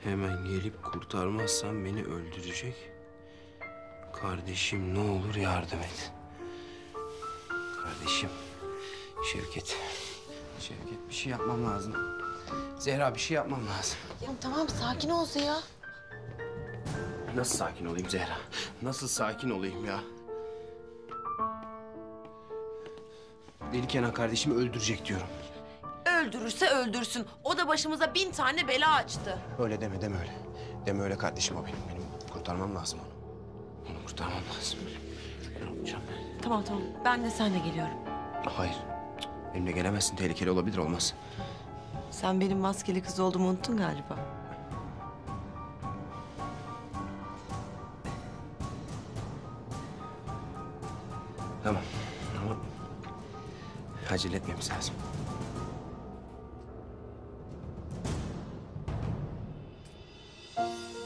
Hemen gelip kurtarmazsam beni öldürecek. Kardeşim ne olur yardım et. Kardeşim Şevket. Şevket bir şey yapmam lazım. Zehra bir şey yapmam lazım. Ya tamam, sakin ol Ziya. Nasıl sakin olayım Zehra? Nasıl sakin olayım ya? Deli Kenan kardeşimi öldürecek diyorum. Öldürürse öldürsün. O da başımıza 1000 tane bela açtı. Öyle deme, deme öyle. Deme öyle kardeşim o benim. Benim kurtarmam lazım onu. Onu kurtarmam lazım. Ne yapacağım ben? Tamam, ben de seninle geliyorum. Hayır. Cık, benimle gelemezsin. Tehlikeli olabilir, olmaz. Sen benim maskeli kız olduğumu unuttun galiba. Tamam. Ama acele etmemiz lazım.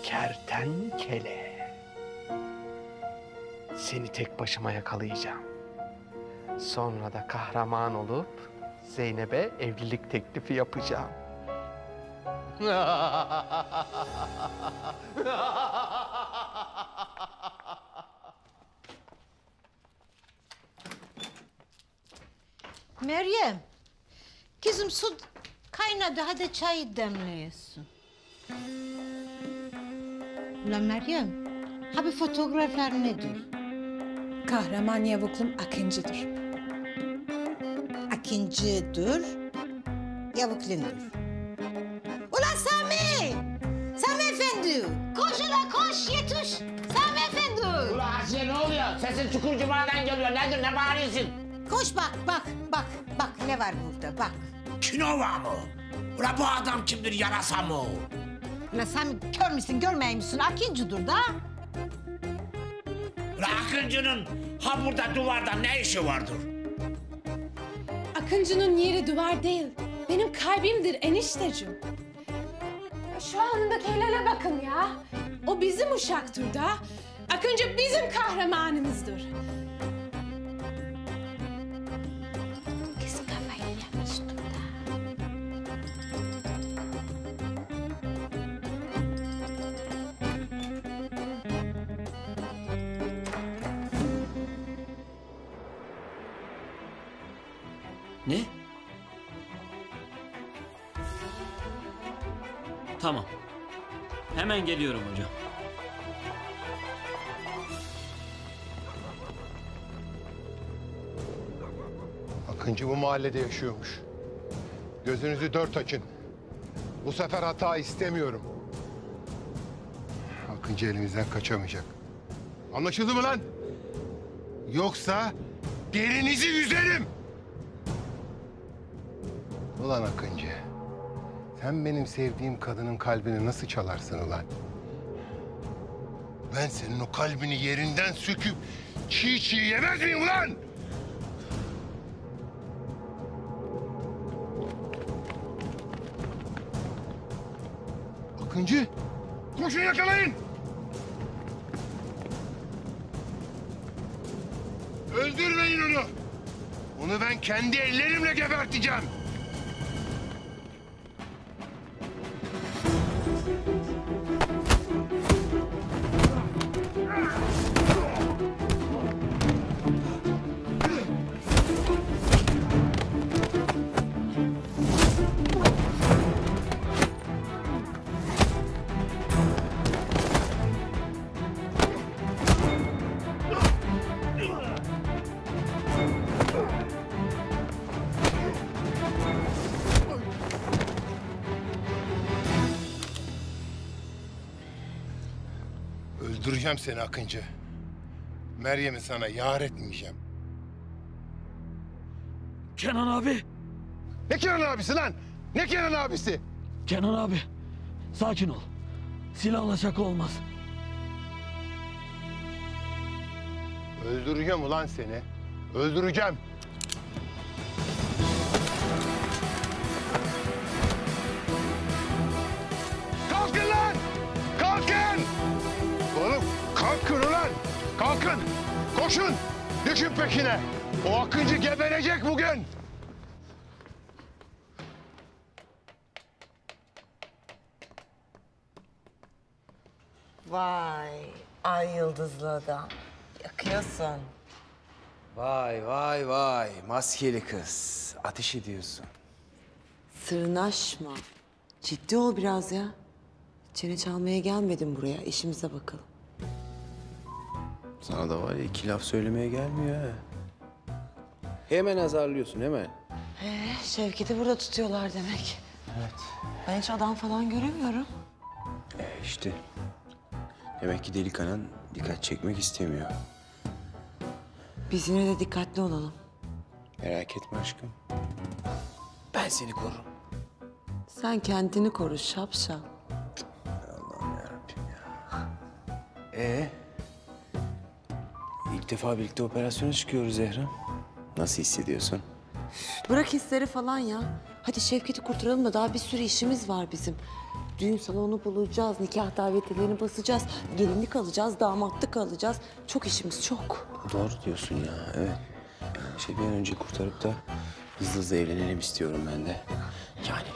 Kertenkele. Seni tek başıma yakalayacağım. Sonra da kahraman olup Zeynep'e evlilik teklifi yapacağım. Meryem, kızım su kaynadı, hadi çay demliyorsun. Ulan Meryem, ha bir fotoğraflar nedir? Kahraman yavuklum Akıncı'dır. Akıncı'dır, yavuklindir. Ulan Sami! Sami Efendi! Koş ulan koş, yetiş! Sami Efendi! Ulan Asiye ne oluyor? Sesin Çukurcuma'dan geliyor. Nedir, ne bağırıyorsun? Koş bak ne var burada, bak. Kinova mı? Ulan bu adam kimdir, yarasa mı? Ulan Sami kör müsün, görmeyeyim misin? Akıncı'dır da. Ulan Akıncı'nın ha burada duvarda ne işi vardır? Akıncı'nın yeri duvar değil. Benim kalbimdir enişteciğim. Şu anındakilerle bakın ya. O bizim uşaktır da. Akıncı bizim kahramanımızdır. Kız kafayı yemiştir da. Ne? Tamam. Hemen geliyorum hocam. Akıncı bu mahallede yaşıyormuş. Gözünüzü dört açın. Bu sefer hata istemiyorum. Akıncı elimizden kaçamayacak. Anlaşıldı mı lan? Yoksa derinizi yüzerim. Ulan Akıncı, sen benim sevdiğim kadının kalbini nasıl çalarsın ulan? Ben senin o kalbini yerinden söküp çiğ çiğ yemez miyim ulan? Akıncı, koşun yakalayın! Öldürmeyin onu! Onu ben kendi ellerimle geberteceğim! Öldüreceğim seni Akıncı. Meryem'i sana yar etmeyeceğim. Kenan abi. Ne Kenan abisi lan? Ne Kenan abisi? Kenan abi. Sakin ol. Silahla şaka olmaz. Öldüreceğim ulan seni. Öldüreceğim. Kalkın lan! Kalkın! Oğlum kalkın ulan! Kalkın! Koşun! Düşün peşine! O Akıncı geberecek bugün! Vay, ay yıldızlı adam. Yakıyorsun. Vay vay vay maskeli kız. Ateş ediyorsun. Sırnaşma. Ciddi ol biraz ya. Çene çalmaya gelmedim buraya. İşimize bakalım. Sana da var ya 2 laf söylemeye gelmiyor ha. Hemen azarlıyorsun hemen. Şevket'i burada tutuyorlar demek. Evet. Ben hiç adam falan göremiyorum. İşte. Demek ki deli kanan dikkat çekmek istemiyor. Biz yine de dikkatli olalım. Merak etme aşkım. Ben seni korurum. Sen kendini koru şapşal. Allah'ım yarabbim ya. İlk defa birlikte operasyona çıkıyoruz Zehra. Nasıl hissediyorsun? Bırak hisleri falan ya. Hadi Şevket'i kurtaralım da daha bir sürü işimiz var bizim. Düğün salonu bulacağız, nikah davetiyelerini basacağız, gelinlik alacağız, damatlık alacağız. Çok işimiz çok. Doğru diyorsun ya, evet. Yani bir an önce kurtarıp da hızlı evlenelim istiyorum ben de. Yani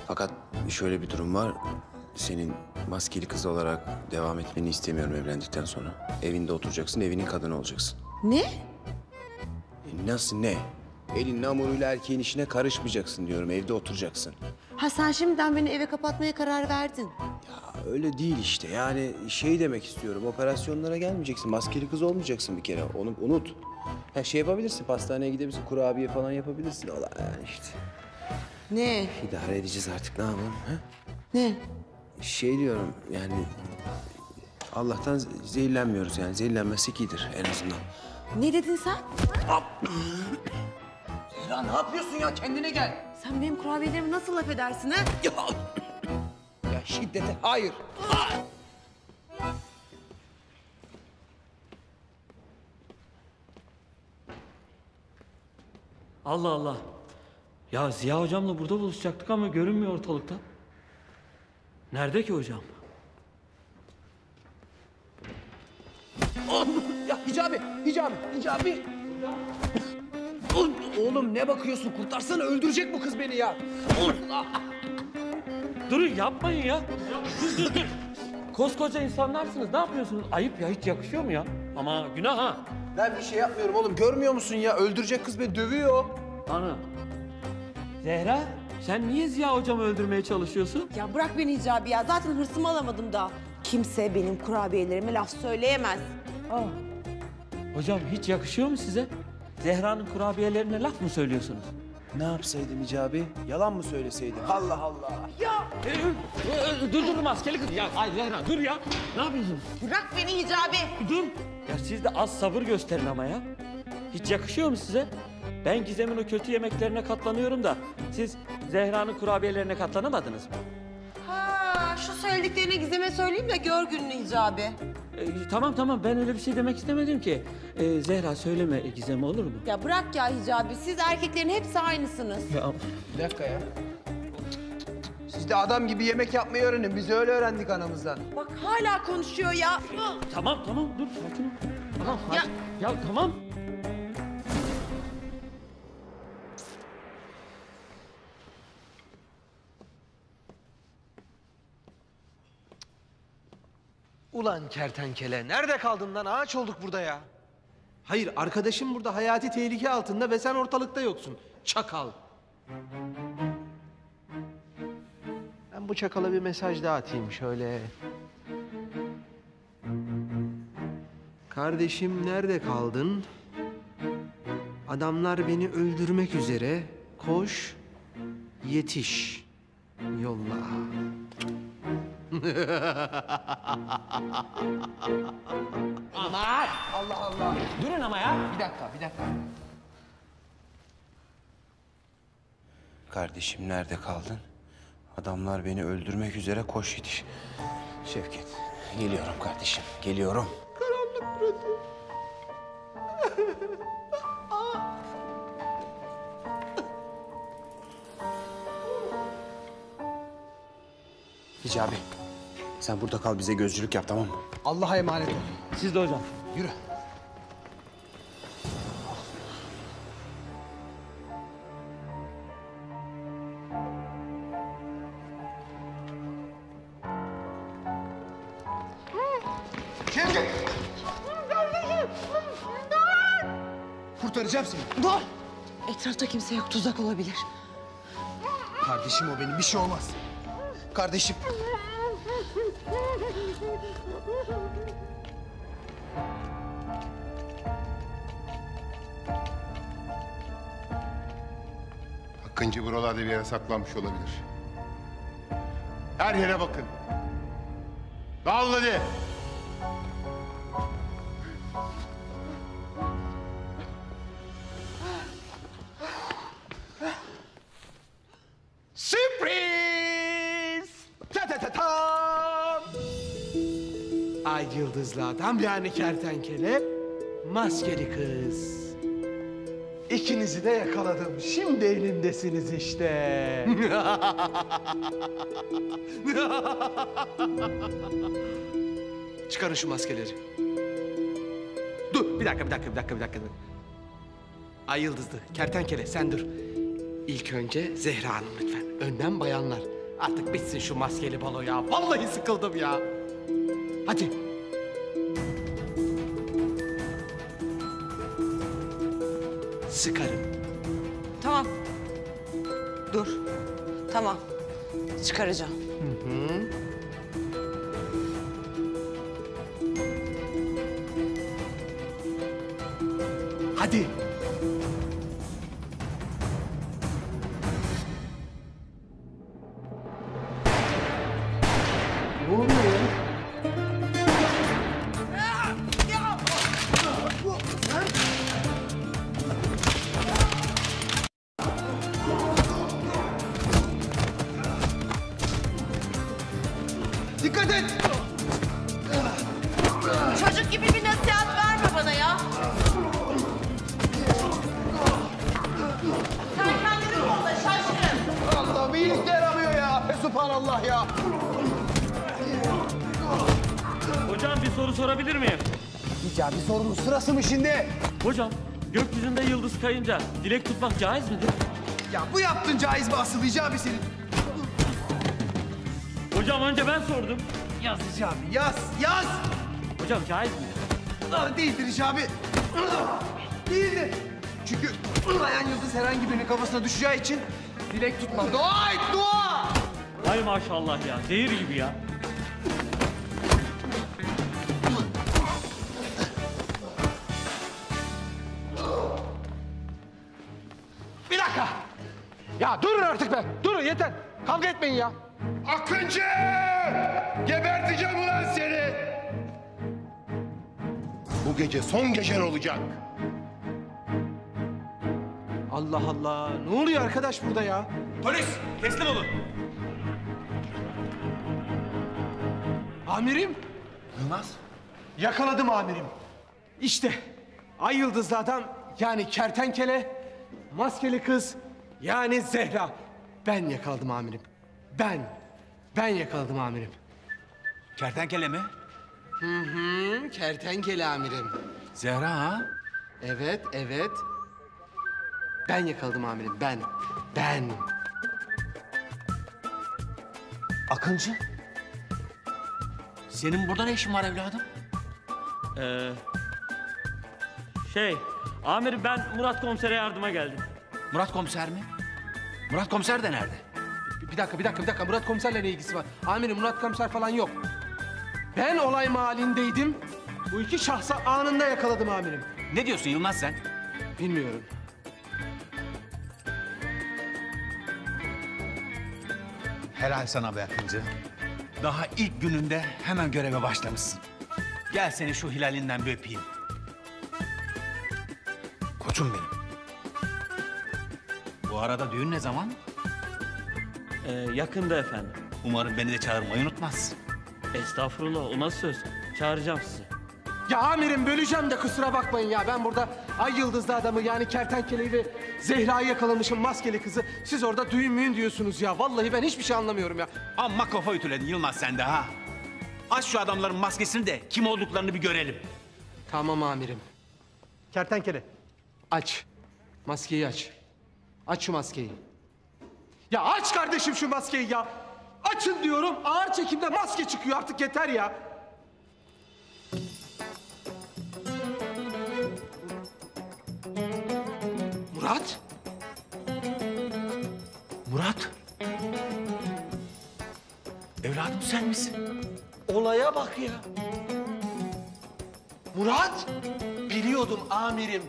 fakat şöyle bir durum var. Senin maskeli kız olarak devam etmeni istemiyorum evlendikten sonra. Evinde oturacaksın, evinin kadını olacaksın. Ne? Nasıl ne? Elin hamuruyla erkeğin işine karışmayacaksın diyorum. Evde oturacaksın. Ha sen şimdiden beni eve kapatmaya karar verdin. Öyle değil işte. Yani şey demek istiyorum. Operasyonlara gelmeyeceksin. Maskeli kız olmayacaksın bir kere. Onu unut. Ha şey yapabilirsin. Pastaneye gidebilirsin. Kurabiye falan yapabilirsin. O da yani işte. Ne? İdare edeceğiz artık. Ne yapalım? Ha? Ne? Şey diyorum yani... Allah'tan zehirlenmiyoruz yani. Zehirlenmezsek iyidir en azından. Ne dedin sen? Zehra ne yapıyorsun ya? Kendine gel. Sen benim kurabiyelerimi nasıl laf edersin ha? Ya şiddete hayır. Allah Allah. Ya Ziya hocamla burada buluşacaktık ama görünmüyor ortalıkta. Nerede ki hocam? Ya Hicabi. Oğlum ne bakıyorsun? Kurtarsana öldürecek bu kız beni ya. Durun yapmayın ya. Dur. Koskoca insanlarsınız. Ne yapıyorsunuz? Ayıp ya. Hiç yakışıyor mu ya? Ama günah ha. Ben bir şey yapmıyorum oğlum. Görmüyor musun ya? Öldürecek kız beni dövüyor. Ana. Zehra sen niye Ziya hocamı öldürmeye çalışıyorsun? Ya bırak beni Hicabi ya. Zaten hırsımı alamadım daha. Kimse benim kurabiyelerime laf söyleyemez. Hocam hiç yakışıyor mu size? Zehra'nın kurabiyelerine laf mı söylüyorsunuz? Ne yapsaydım Hicabi? Yalan mı söyleseydim? Allah Allah. Ya! Dur maskeli kız. Ya ay Zehra dur ya. Ne yapıyorsun? Bırak beni Hicabi. Dur. Ya siz de az sabır gösterin ama ya. Hiç yakışıyor mu size? Ben Gizem'in o kötü yemeklerine katlanıyorum da siz Zehra'nın kurabiyelerine katlanamadınız mı? Ha, şu söylediklerini Gizem'e söyleyeyim de gör gününü Hicabi. Tamam ben öyle bir şey demek istemedim ki. Zehra söyleme Gizem'e olur mu? Ya bırak ya Hicabi. Siz erkeklerin hepsi aynısınız. Ya. Bir dakika ya. Siz de adam gibi yemek yapmayı öğrenin. Biz öyle öğrendik anamızdan. Bak hala konuşuyor ya. Tamam dur sakin ol. Tamam sakin. Ya tamam. Ulan kertenkele, nerede kaldın lan? Ağaç olduk burada ya. Hayır, arkadaşım burada hayati tehlike altında ve sen ortalıkta yoksun. Çakal. Ben bu çakala bir mesaj daha atayım şöyle. Kardeşim nerede kaldın? Adamlar beni öldürmek üzere. Koş, yetiş. Yolla. Aman! Allah Allah! Durun ama ya. Bir dakika. Kardeşim nerede kaldın? Adamlar beni öldürmek üzere, koş yetiş. Şevket, geliyorum kardeşim, geliyorum. Karanlık burası. Hicabi, sen burada kal, bize gözcülük yap, tamam mı? Allah'a emanet ol. Siz de hocam. Yürü. Şevket! Kurtaracağım seni. Dur! Etrafta kimse yok, tuzak olabilir. Kardeşim o benim, bir şey olmaz. Kardeşim. Akıncı buralarda bir yere saklanmış olabilir. Her yere bakın. Dağılın hadi. Sürpriz! Ta-ta-ta-tam! Ay yıldızlı adam yani kertenkele, maskeli kız. İkinizi de yakaladım. Şimdi elimdesiniz işte. Çıkarın şu maskeleri. Dur, bir dakika. Ay yıldızlı, kertenkele sen dur. İlk önce Zehra Hanım lütfen. Önden bayanlar. Artık bitsin şu maskeli balo ya. Vallahi sıkıldım ya. Hadi. Sıkarım. Tamam. Dur. Tamam. Çıkaracağım. Hı. Hadi. Ne oluyor ya? Dikkat et! Çocuk gibi bir nasihat verme bana ya. Sen kendini kolla şaşkın. Allah'ım iyilik de yaramıyor ya. Subhanallah ya. Hocam bir soru sorabilir miyim? Hicabi sorunun sırası mı şimdi? Hocam gökyüzünde yıldız kayınca dilek tutmak caiz midir? Ya bu yaptığın caiz mi asıl Hicabi senin? Hocam önce ben sordum. Yaz Hicabi yaz. Hocam caiz midir? Değildir Hicabi. Değildir. Çünkü bayan yıldız herhangi birinin kafasına düşeceği için dilek tutma. Dua et dua. Hay maşallah ya zehir gibi ya. Bir dakika. Ya durun artık be. Durun yeter. Kavga etmeyin ya. Akıncı! Geberteceğim ulan seni! Bu gece son gecen olacak. Allah Allah. Ne oluyor arkadaş burada ya? Polis teslim olun. Amirim. Yılmaz. Yakaladım amirim. İşte ay yıldızlı adam yani kertenkele, maskeli kız yani Zehra. Ben yakaladım amirim. Ben yakaladım amirim. Kertenkele mi? Hı, kertenkele amirim. Zehra ha? Evet. Ben yakaladım amirim, ben. Akıncı. Senin burada ne işin var evladım? Amirim ben Murat komisere yardıma geldim. Murat komiser mi? Murat komiser de nerede? Bir dakika. Murat komiserle ne ilgisi var? Amirim Murat komiser falan yok. Ben olay mahallindeydim. Bu iki şahsa anında yakaladım amirim. Ne diyorsun Yılmaz sen? Bilmiyorum. Helal sana be Akıncı. Daha ilk gününde hemen göreve başlamışsın. Gel seni şu hilalinden bir öpeyim. Koçum benim. Bu arada düğün ne zaman? Yakında efendim. Umarım beni de çağırmayı unutmazsın. Estağfurullah, o nasıl söz? Çağıracağım sizi. Ya amirim böleceğim de kusura bakmayın ya. Ben burada ay yıldızlı adamı yani kertenkeleyi ve Zehra'yı yakalamışım maskeli kızı. Siz orada düğün müğün diyorsunuz ya. Vallahi ben hiçbir şey anlamıyorum ya. Amma kafa ütüledin Yılmaz sen de ha. Aç şu adamların maskesini de kim olduklarını bir görelim. Tamam amirim. Kertenkele aç. Maskeyi aç. Aç şu maskeyi. Ya aç kardeşim şu maskeyi ya. Açın diyorum. Ağır çekimde maske çıkıyor artık yeter ya. Murat? Murat? Evladım sen misin? Olaya bak ya. Murat! Biliyordum amirim.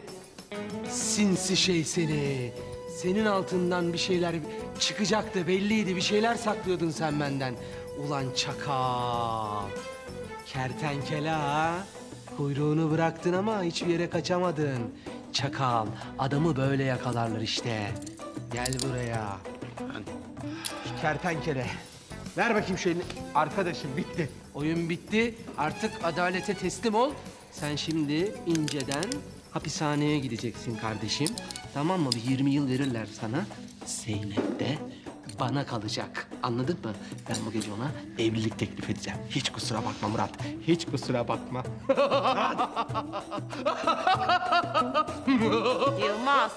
Sinsi şey seni. Senin altından bir şeyler çıkacaktı belliydi. Bir şeyler saklıyordun sen benden. Ulan çakal. Kertenkele ha. Kuyruğunu bıraktın ama hiçbir yere kaçamadın. Çakal. Adamı böyle yakalarlar işte. Gel buraya. Kertenkele. Ver bakayım şu elini. Arkadaşım bitti. Oyun bitti. Artık adalete teslim ol. Sen şimdi inceden hapishaneye gideceksin kardeşim. Tamam mı? Bir 20 yıl verirler sana. Zeynep de bana kalacak. Anladın mı? Ben bu gece ona evlilik teklif edeceğim. Hiç kusura bakma Murat. Hiç kusura bakma. Yılmaz.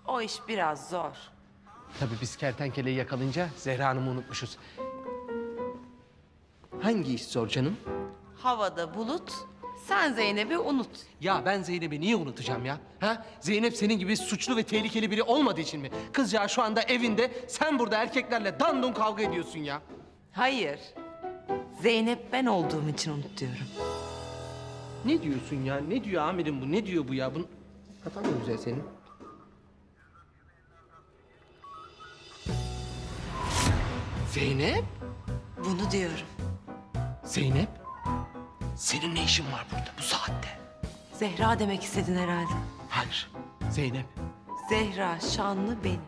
O iş biraz zor. Tabii biz kertenkeleyi yakalayınca Zehra Hanım'ı unutmuşuz. Hangi iş zor canım? Havada bulut, sen Zeynep'i unut. Ya ben Zeynep'i niye unutacağım ya? Ha? Zeynep senin gibi suçlu ve tehlikeli biri olmadığı için mi? Kızcağız şu anda evinde, sen burada erkeklerle dandun kavga ediyorsun ya. Hayır. Zeynep ben olduğum için unut diyorum. Ne diyorsun ya? Ne diyor amirim bu? Ne diyor bu ya? Kafan mı güzel senin? Zeynep? Bunu diyorum. Zeynep? Senin ne işin var burada bu saatte? Zehra demek istedin herhalde. Hayır. Zeynep. Zehra şanlı benim.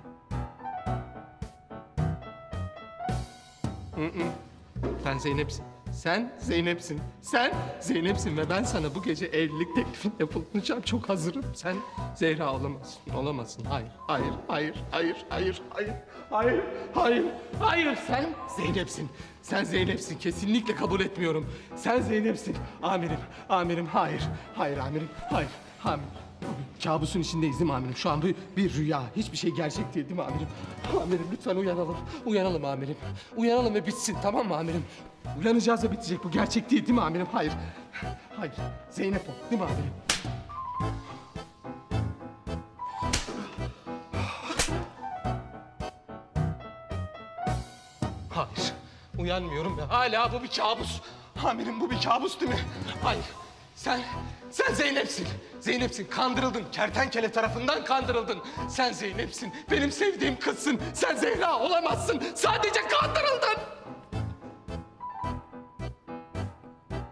Sen Zeynep'sin. Sen Zeynep'sin. Sen Zeynep'sin ve ben sana bu gece evlilik teklifinde bulunacağım. Çok hazırım. Sen Zehra olamazsın. Olamazsın. Hayır, hayır, hayır, hayır, hayır, hayır, hayır, hayır, hayır. Sen Zeynep'sin. Sen Zeynep'sin. Kesinlikle kabul etmiyorum. Sen Zeynep'sin. Amirim, amirim, hayır. Hayır amirim, hayır. Amirim. Kabusun içindeyiz değil mi amirim? Şu an bir rüya. Hiçbir şey gerçek değil mi amirim? Amirim lütfen uyanalım. Uyanalım amirim. Uyanalım ve bitsin tamam mı amirim? Uyanacağız ve bitecek. Bu gerçek değil mi amirim? Hayır. Hayır. Zeynep o değil mi amirim? Hayır. Uyanmıyorum ve hala bu bir kabus. Amirim bu bir kabus değil mi? Hayır. Sen Zeynep'sin. Zeynep'sin. Kandırıldın. Kertenkele tarafından kandırıldın. Sen Zeynep'sin. Benim sevdiğim kızsın. Sen Zehra olamazsın. Sadece kandırıldın.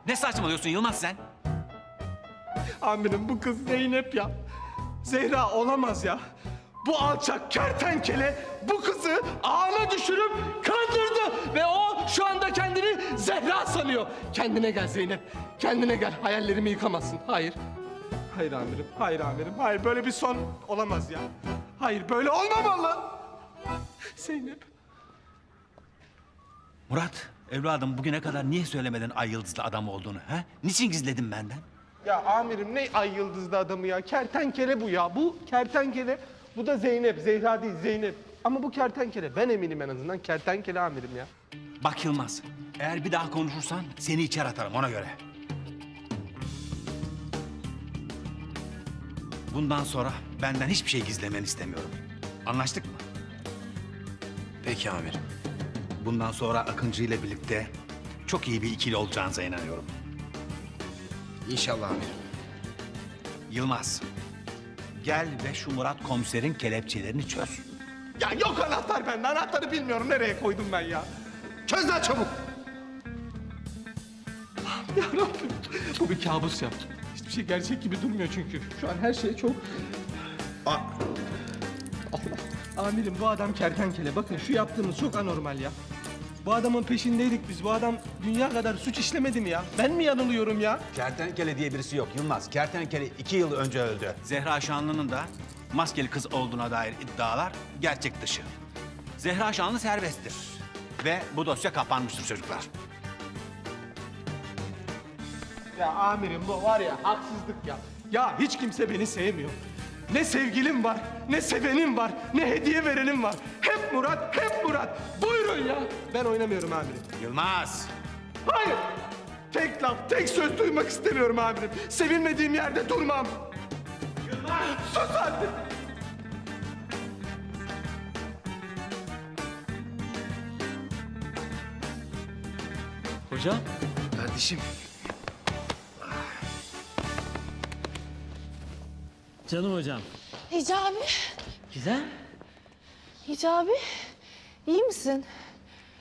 Ne saçmalıyorsun Yılmaz sen? Amirim bu kız Zeynep ya. Zehra olamaz ya. Bu alçak kertenkele bu kızı ağına düşürüp kandırdı. Ve o şu anda kendini Zehra sanıyor. Kendine gel Zeynep. Kendine gel. Hayallerimi yıkamazsın. Hayır. Hayır amirim. Hayır amirim. Hayır böyle bir son olamaz ya. Hayır böyle olmamalı. Zeynep. Murat, evladım bugüne kadar niye söylemedin ay yıldızlı adam olduğunu ha? Niçin gizledin benden? Ya amirim ne ay yıldızlı adamı ya. Kertenkele bu ya. Bu kertenkele. Bu da Zeynep. Zehra değil Zeynep. Ama bu kertenkele. Ben eminim en azından kertenkele amirim ya. Bak Yılmaz, eğer bir daha konuşursan seni içeri atarım ona göre. Bundan sonra benden hiçbir şey gizlemeni istemiyorum. Anlaştık mı? Peki amirim. Bundan sonra Akıncı ile birlikte çok iyi bir ikili olacağınıza inanıyorum. İnşallah amirim. Yılmaz, gel ve şu Murat komiserin kelepçelerini çöz. Ya yok anahtar bende. Anahtarı bilmiyorum. Nereye koydum ben ya? Çöz lan çabuk. Ya Rabbim. Bu bir kabus ya. Hiçbir şey gerçek gibi durmuyor çünkü. Şu an her şey çok... Allah. Amirim bu adam kertenkele. Bakın şu yaptığımız çok anormal ya. Bu adamın peşindeydik biz. Bu adam dünya kadar suç işlemedi mi ya? Ben mi yanılıyorum ya? Kertenkele diye birisi yok Yılmaz. Kertenkele 2 yıl önce öldü. Zehra Şanlı'nın da maskeli kız olduğuna dair iddialar gerçek dışı. Zehra Şanlı serbesttir. Ve bu dosya kapanmıştır çocuklar. Ya amirim bu var ya haksızlık ya. Ya hiç kimse beni sevmiyor. Ne sevgilim var, ne sevenim var, ne hediye verenim var. Hep Murat, hep Murat. Buyurun ya. Ben oynamıyorum amirim. Yılmaz. Hayır. Tek laf, tek söz duymak istemiyorum amirim. Sevilmediğim yerde durmam. Yılmaz. Sus artık. Hocam. Kardeşim. Canım hocam. Hicabi. Güzel. Hicabi. İyi misin?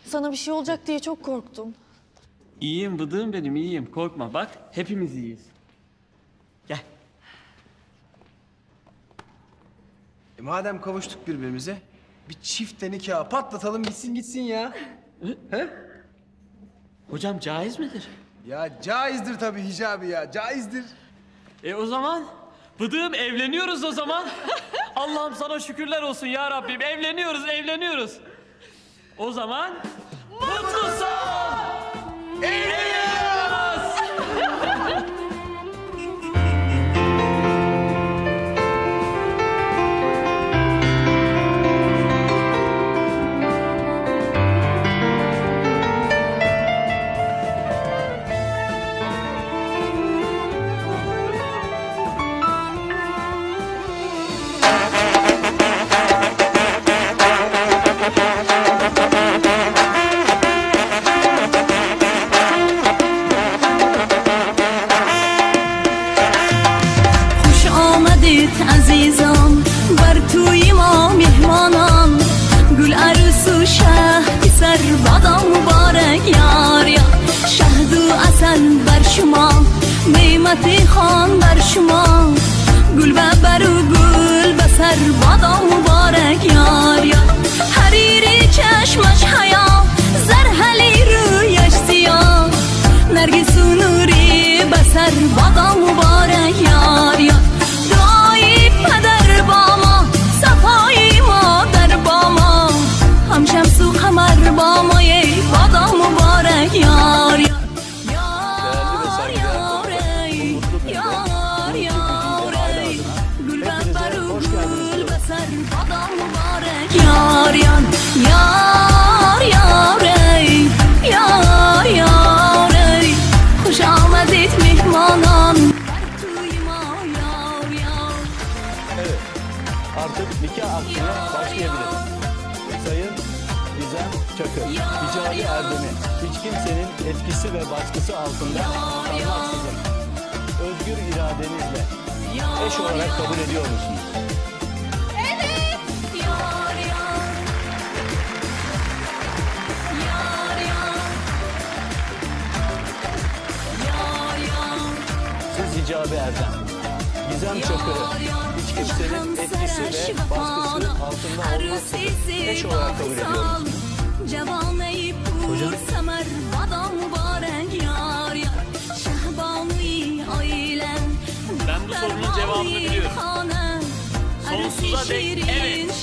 Sana bir şey olacak diye çok korktum. İyiyim bıdığım benim, iyiyim. Korkma bak, hepimiz iyiyiz. Gel. Madem kavuştuk birbirimize, bir çifte nikahı patlatalım bitsin gitsin ya. He? Hocam caiz midir? Ya caizdir tabii Hicabi ya, caizdir. O zaman bıdığım evleniyoruz o zaman. Allah'ım sana şükürler olsun ya Rabbim. Evleniyoruz. O zaman mutlu son! Evleniyoruz! عزیزان بر توی ما مهمانان گل عروس و شهد سر بدا مبارک یار یا شهد و عسل بر شما نعمت خان بر شما گل ببر و گل بسر بدا مبارک یار یا حریری چشمش حیا زرهلی رویش سیاه نرگس و نوری بسر بدا مبارک یار یا پدر با ما صفایی مادر با ما هم شمس و قمر با ما ای بادا مبارک یار یار یار یار یار گل ببر و گل بسر بادا مبارک یار یار یار یار یار خوش آمدید مهمانان Artık nikah akdine başlayabiliriz. Sayın Gizem Çakır, Hicabi Erdem'i hiç kimsenin etkisi ve baskısı altında kalmaksızın özgür iradenizle eş olarak kabul ediyor musunuz? Evet. Yar yar. Yar yar. Yar yar. Siz Hicabi Erdem, Gizem Çakır'ı hiç kimsenin etkisi ve baskısı altında olmaksızın eş olarak kabul ediyor musunuz? Hocam. Ben bu sorunun cevabını biliyorum. Sonsuza dek evet.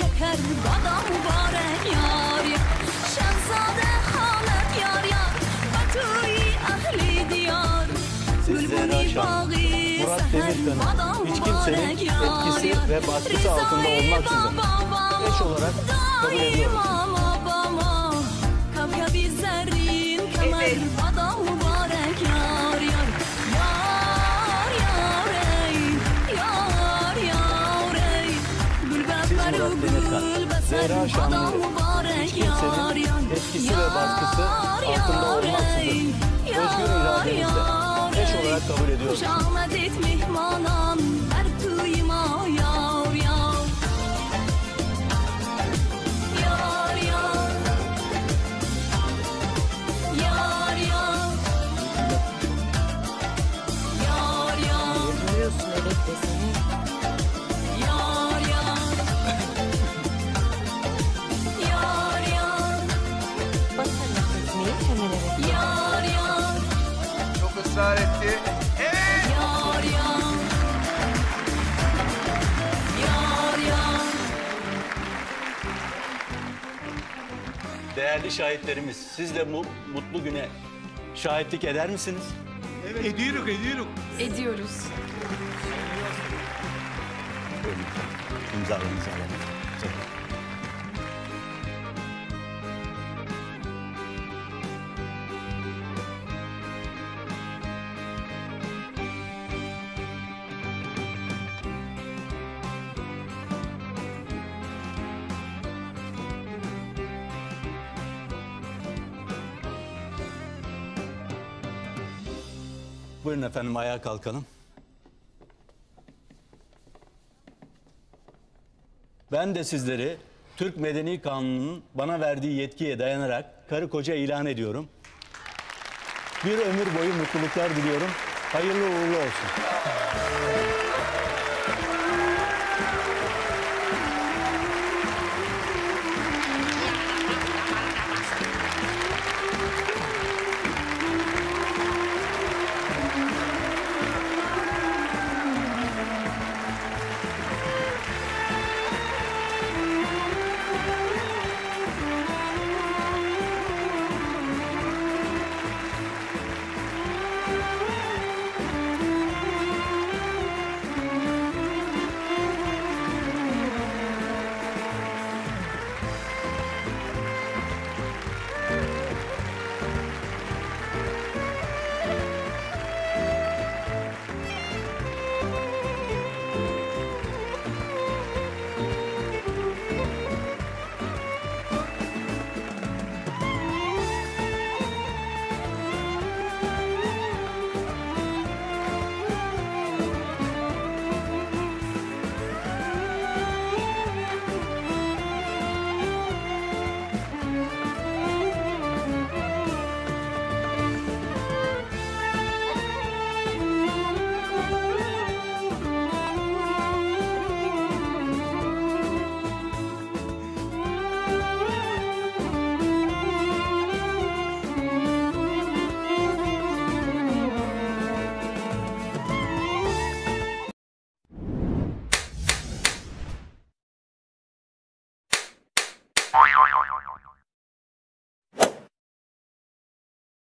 Siz Zehra Şan, Murat Demirkan'ı hiç kimsenin etkisi ve baskısı altında olmaksızın eş olarak kabul ediyor musunuz? Evet. Siz Murat Demirkan, Zehra Şanlı'yı hiç kimsenin etkisi ve baskısı altında olmaksızın özgür iradenizle eş olarak kabul ediyorsunuz. değerli şahitlerimiz, siz de bu mutlu güne şahitlik eder misiniz? Evet. Ediyoruz. Ediyoruz. Buyurun. İmzalarınızı alalım. Buyurun efendim, ayağa kalkalım. Ben de sizleri Türk Medeni Kanunu'nun bana verdiği yetkiye dayanarak karı koca ilan ediyorum. Bir ömür boyu mutluluklar diliyorum. Hayırlı uğurlu olsun.